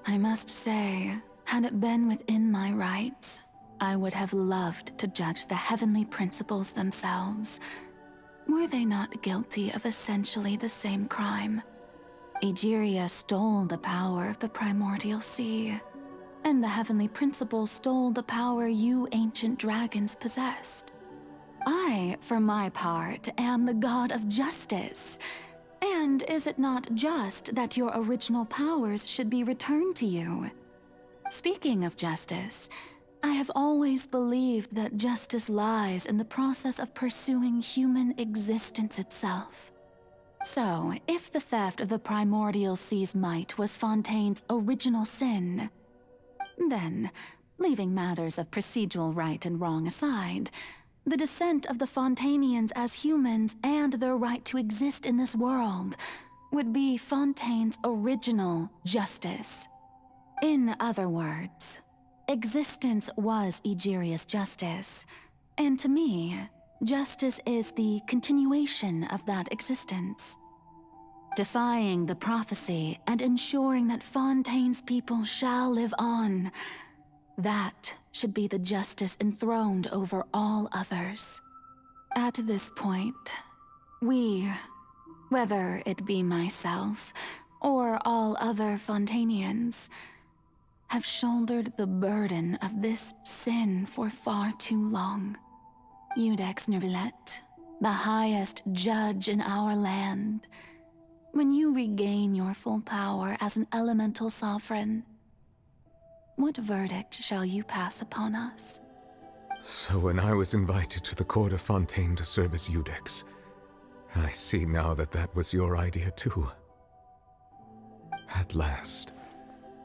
I must say, had it been within my rights, I would have loved to judge the heavenly principles themselves. were they not guilty of essentially the same crime? Egeria stole the power of the primordial sea, and the heavenly principle stole the power you ancient dragons possessed. I, for my part, am the god of justice. And is it not just that your original powers should be returned to you? Speaking of justice, I have always believed that justice lies in the process of pursuing human existence itself. So, if the theft of the primordial sea's might was Fontaine's original sin, then, leaving matters of procedural right and wrong aside, the descent of the Fontainians as humans and their right to exist in this world would be Fontaine's original justice. In other words, existence was Egeria's justice, and to me, justice is the continuation of that existence. Defying the prophecy and ensuring that Fontaine's people shall live on, that should be the justice enthroned over all others. At this point, we, whether it be myself or all other Fontainians, have shouldered the burden of this sin for far too long. Iudex Neuvillette, the highest judge in our land, when you regain your full power as an elemental sovereign, what verdict shall you pass upon us? So when I was invited to the court of Fontaine to serve as Iudex, I see now that that was your idea too. At last,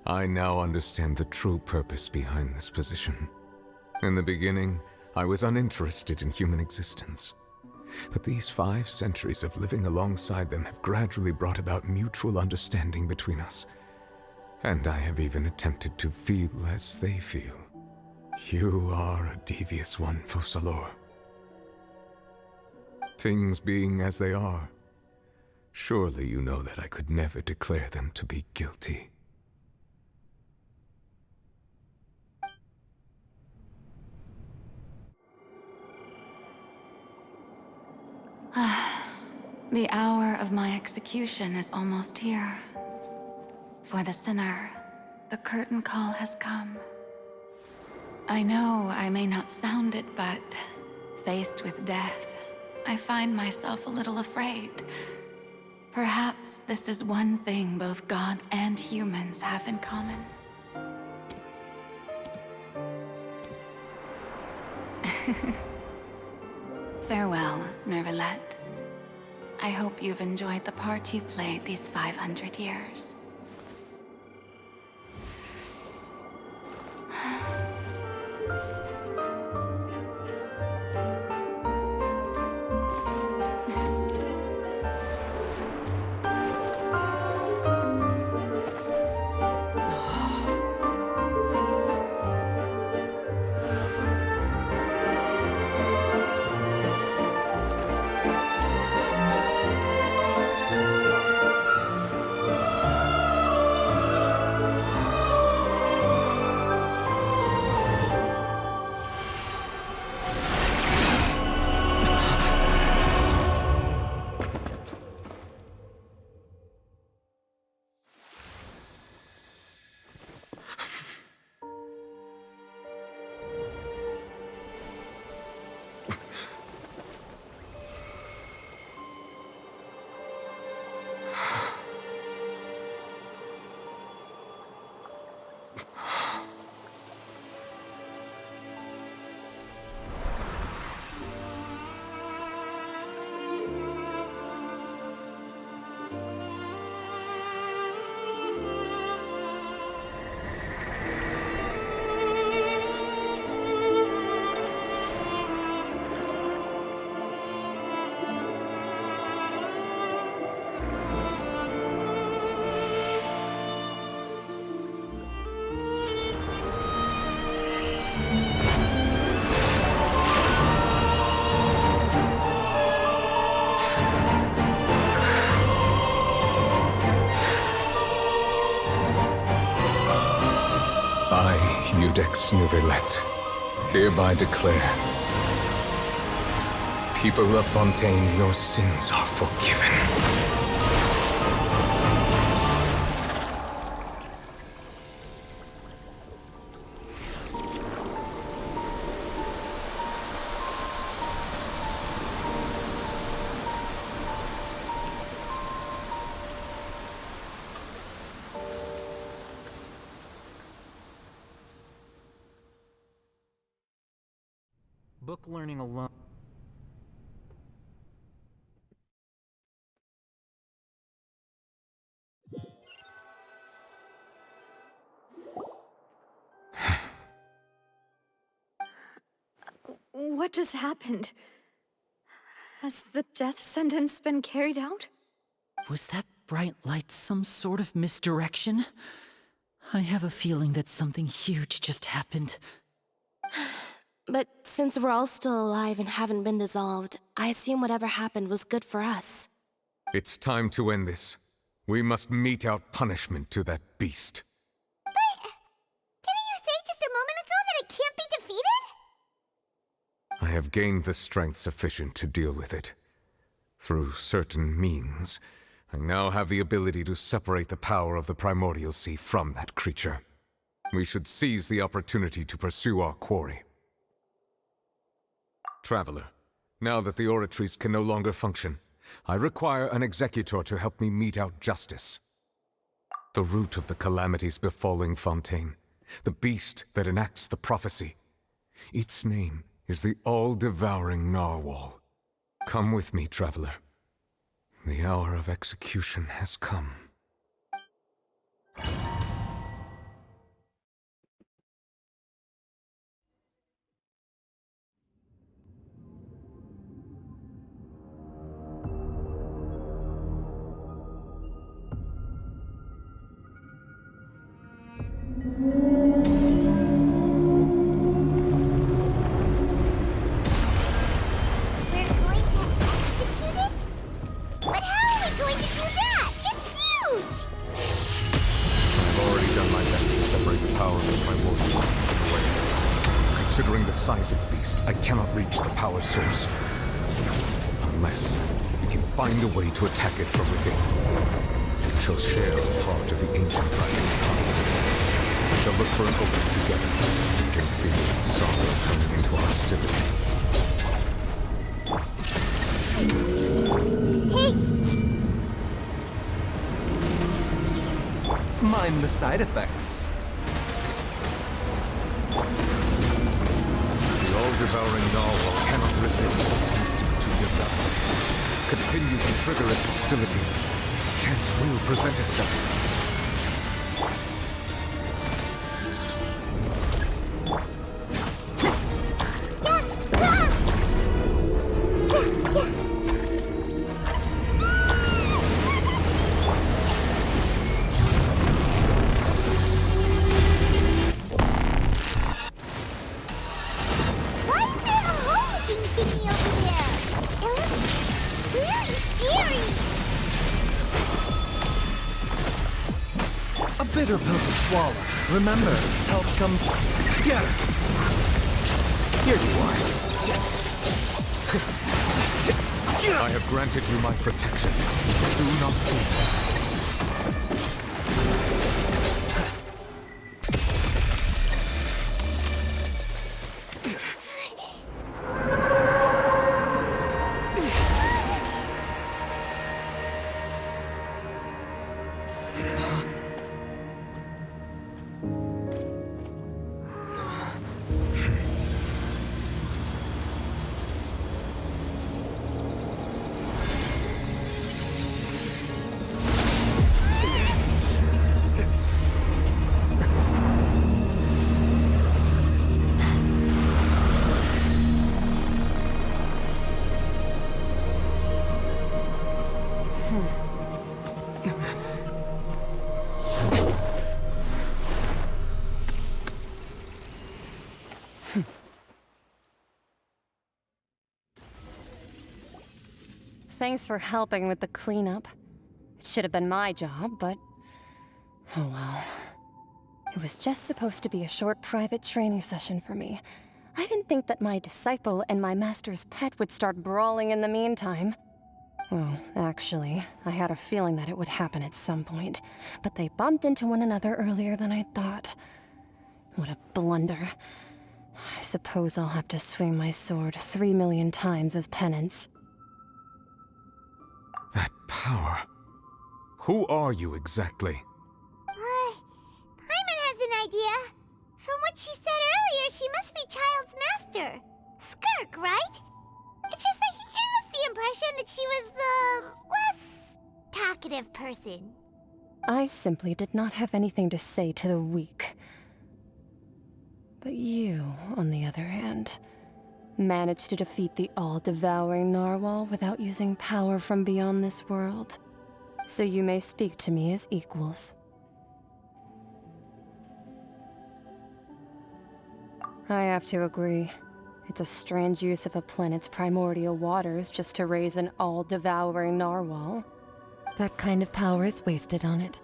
I now understand the true purpose behind this position. In the beginning, I was uninterested in human existence. But these 5 centuries of living alongside them have gradually brought about mutual understanding between us. And I have even attempted to feel as they feel. You are a devious one, Focalors. Things being as they are, surely you know that I could never declare them to be guilty. The hour of my execution is almost here. For the sinner, the curtain call has come. I know I may not sound it, but faced with death, I find myself a little afraid. Perhaps this is one thing both gods and humans have in common. Farewell, Neuvillette. I hope you've enjoyed the part you played these 500 years. Iudex Neuvillette, hereby declare People of Fontaine, your sins are forgiven. Book learning alone. What just happened? Has the death sentence been carried out? Was that bright light some sort of misdirection? I have a feeling that something huge just happened. But since we're all still alive and haven't been dissolved, I assume whatever happened was good for us. It's time to end this. We must mete out punishment to that beast. Didn't you say just a moment ago that it can't be defeated? I have gained the strength sufficient to deal with it. Through certain means, I now have the ability to separate the power of the Primordial Sea from that creature. We should seize the opportunity to pursue our quarry. Traveler, now that the oratories can no longer function, I require an executor to help me mete out justice. The root of the calamities befalling Fontaine, the beast that enacts the prophecy. Its name is the all-devouring Narwhal. Come with me, traveler. The hour of execution has come. Considering the size of the beast, I cannot reach the power source. Unless we can find a way to attack it from within. We shall share a part of the ancient dragon's power. We shall look for an opening together. We can feel its sorrow turning into hostility. Hey! Mind the side effects. The all-devouring narwhal cannot resist its instinct to devour. Continue to trigger its hostility. Chance will present itself. Bitter pill to swallow. Remember, help comes scatter. Here you are. I have granted you my protection. Do not fear. Thanks for helping with the cleanup. It should have been my job, but... oh well. It was just supposed to be a short private training session for me. I didn't think that my disciple and my master's pet would start brawling in the meantime. Well, actually, I had a feeling that it would happen at some point, but they bumped into one another earlier than I thought. What a blunder. I suppose I'll have to swing my sword 3 million times as penance. That power. Who are you exactly? Paimon has an idea. From what she said earlier, she must be Child's master. Skirk, right? It's just that he gave us the impression that she was the less talkative person. I simply did not have anything to say to the weak. But you, on the other hand, managed to defeat the all-devouring narwhal without using power from beyond this world. So you may speak to me as equals. I have to agree. It's a strange use of a planet's primordial waters just to raise an all-devouring narwhal. That kind of power is wasted on it.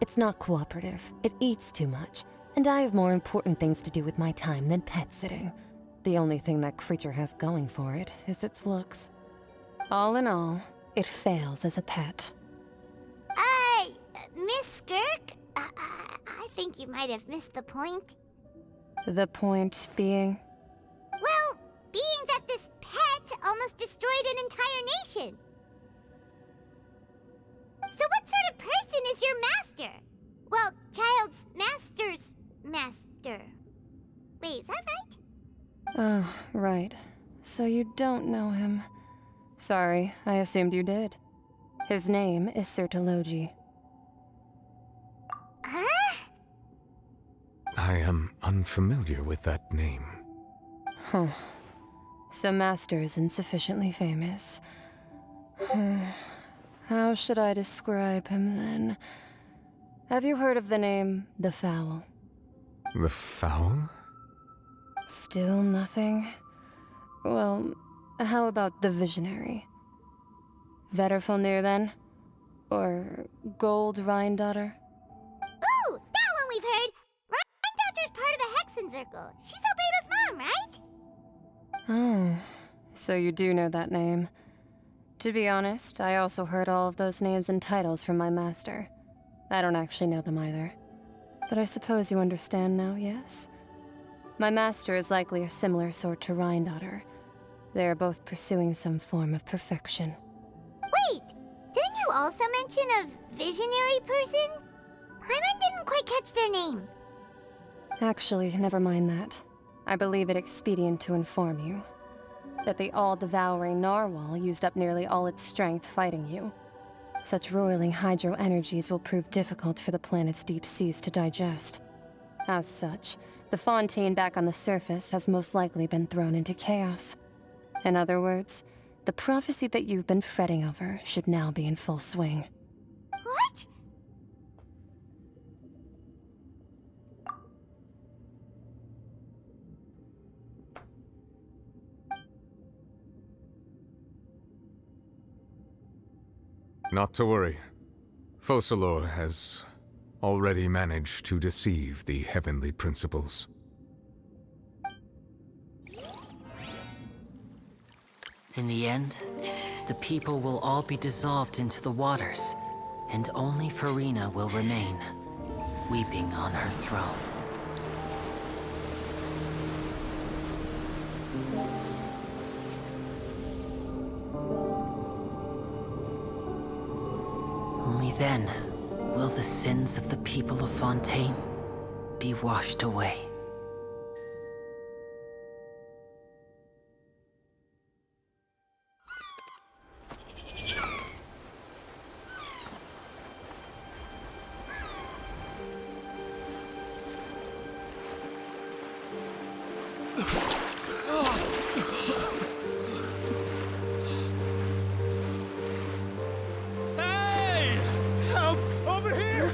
It's not cooperative. It eats too much. And I have more important things to do with my time than pet sitting. The only thing that creature has going for it is its looks. All in all, it fails as a pet. Miss Skirk? I think you might have missed the point. The point being? Well, being that this pet almost destroyed an entire nation. So what sort of person is your master? Well, Child's master's master. Wait, is that right? Oh, right. So you don't know him. Sorry, I assumed you did. His name is Sertologi. Huh? I am unfamiliar with that name. Huh. So Master isn't sufficiently famous. How should I describe him then? Have you heard of the name The Fowl? The Fowl? Still nothing? Well, how about the Visionary? Vetterfulnir then? Or Gold Rhine-daughter? Ooh, that one we've heard! Rhine-daughter's part of the Hexen Circle. She's Albedo's mom, right? Oh, so you do know that name. To be honest, I also heard all of those names and titles from my master. I don't actually know them either. But I suppose you understand now, yes? My master is likely a similar sort to Rhine-daughter. They are both pursuing some form of perfection. Wait! Didn't you also mention a visionary person? Paimon didn't quite catch their name. Actually, never mind that. I believe it expedient to inform you that the all-devouring narwhal used up nearly all its strength fighting you. Such roiling hydro energies will prove difficult for the planet's deep seas to digest. As such, the Fontaine back on the surface has most likely been thrown into chaos. In other words, the prophecy that you've been fretting over should now be in full swing. What? Not to worry. Focalors has already managed to deceive the heavenly principles. In the end, the people will all be dissolved into the waters, and only Furina will remain, weeping on her throne. Only then will the sins of the people of Fontaine be washed away. Hey! Help! Over here!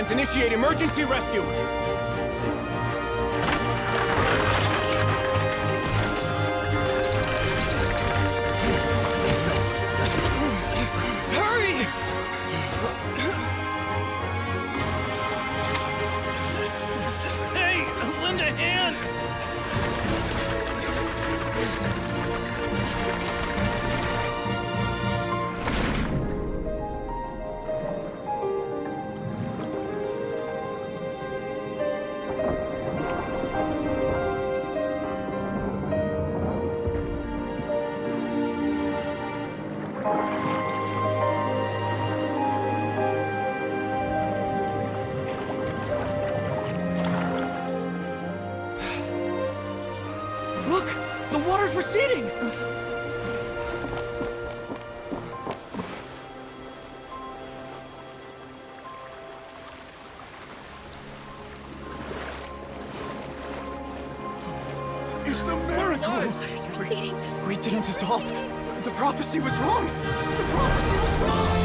Commands initiate emergency rescue! Hurry! Hey, lend a hand! Look! The water's receding! It's a miracle! Water's receding. We didn't dissolve. The prophecy was wrong. The prophecy was wrong.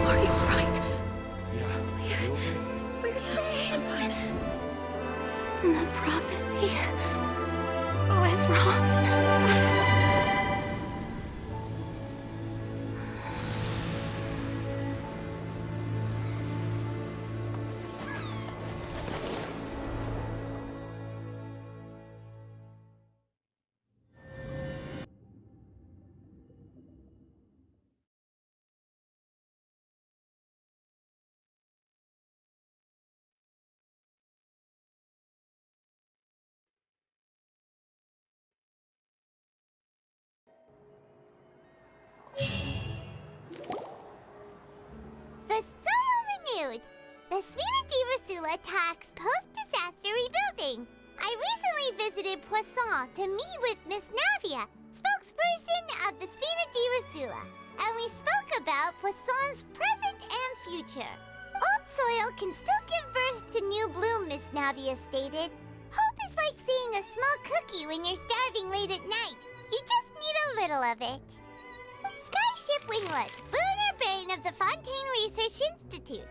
Are you alright? Yeah. We're safe. The prophecy was wrong. The Soil renewed! The Spina di Rasula attacks post-disaster rebuilding. I recently visited Poisson to meet with Miss Navia, spokesperson of the Spina di Rasula, and we spoke about Poisson's present and future. Old soil can still give birth to new bloom, Miss Navia stated. Hope is like seeing a small cookie when you're starving late at night. You just need a little of it. Skyship Winglet, boon or bane of the Fontaine Research Institute.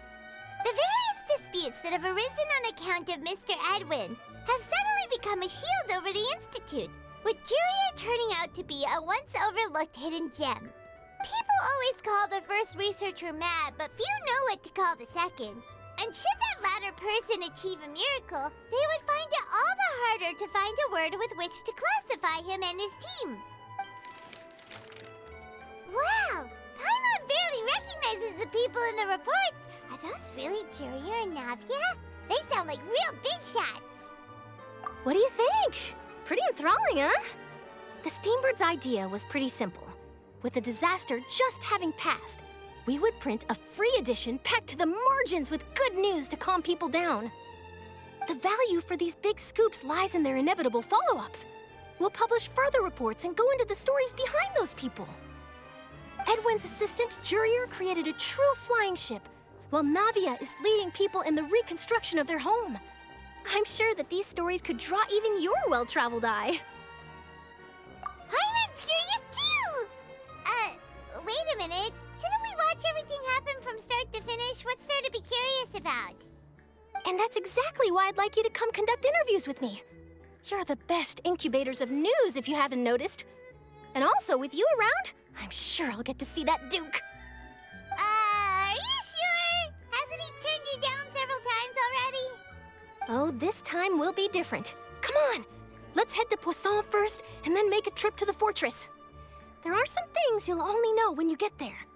The various disputes that have arisen on account of Mr. Edwin have suddenly become a shield over the Institute, with Jurier turning out to be a once overlooked hidden gem. People always call the first researcher mad, but few know what to call the second. And should that latter person achieve a miracle, they would find it all the harder to find a word with which to classify him and his team. Wow! Paimon barely recognizes the people in the reports. Are those really Jurier and Navia? They sound like real big shots. What do you think? Pretty enthralling, huh? The Steambird's idea was pretty simple. With the disaster just having passed, we would print a free edition packed to the margins with good news to calm people down. The value for these big scoops lies in their inevitable follow-ups. We'll publish further reports and go into the stories behind those people. Edwin's assistant, Jurier, created a true flying ship, while Navia is leading people in the reconstruction of their home. I'm sure that these stories could draw even your well-traveled eye. Paimon's curious too! Wait a minute. Didn't we watch everything happen from start to finish? What's there to be curious about? And that's exactly why I'd like you to come conduct interviews with me. You're the best incubators of news, if you haven't noticed. And also, with you around, I'm sure I'll get to see that Duke. Are you sure? Hasn't he turned you down several times already? Oh, this time will be different. Come on, let's head to Poisson first, and then make a trip to the fortress. There are some things you'll only know when you get there.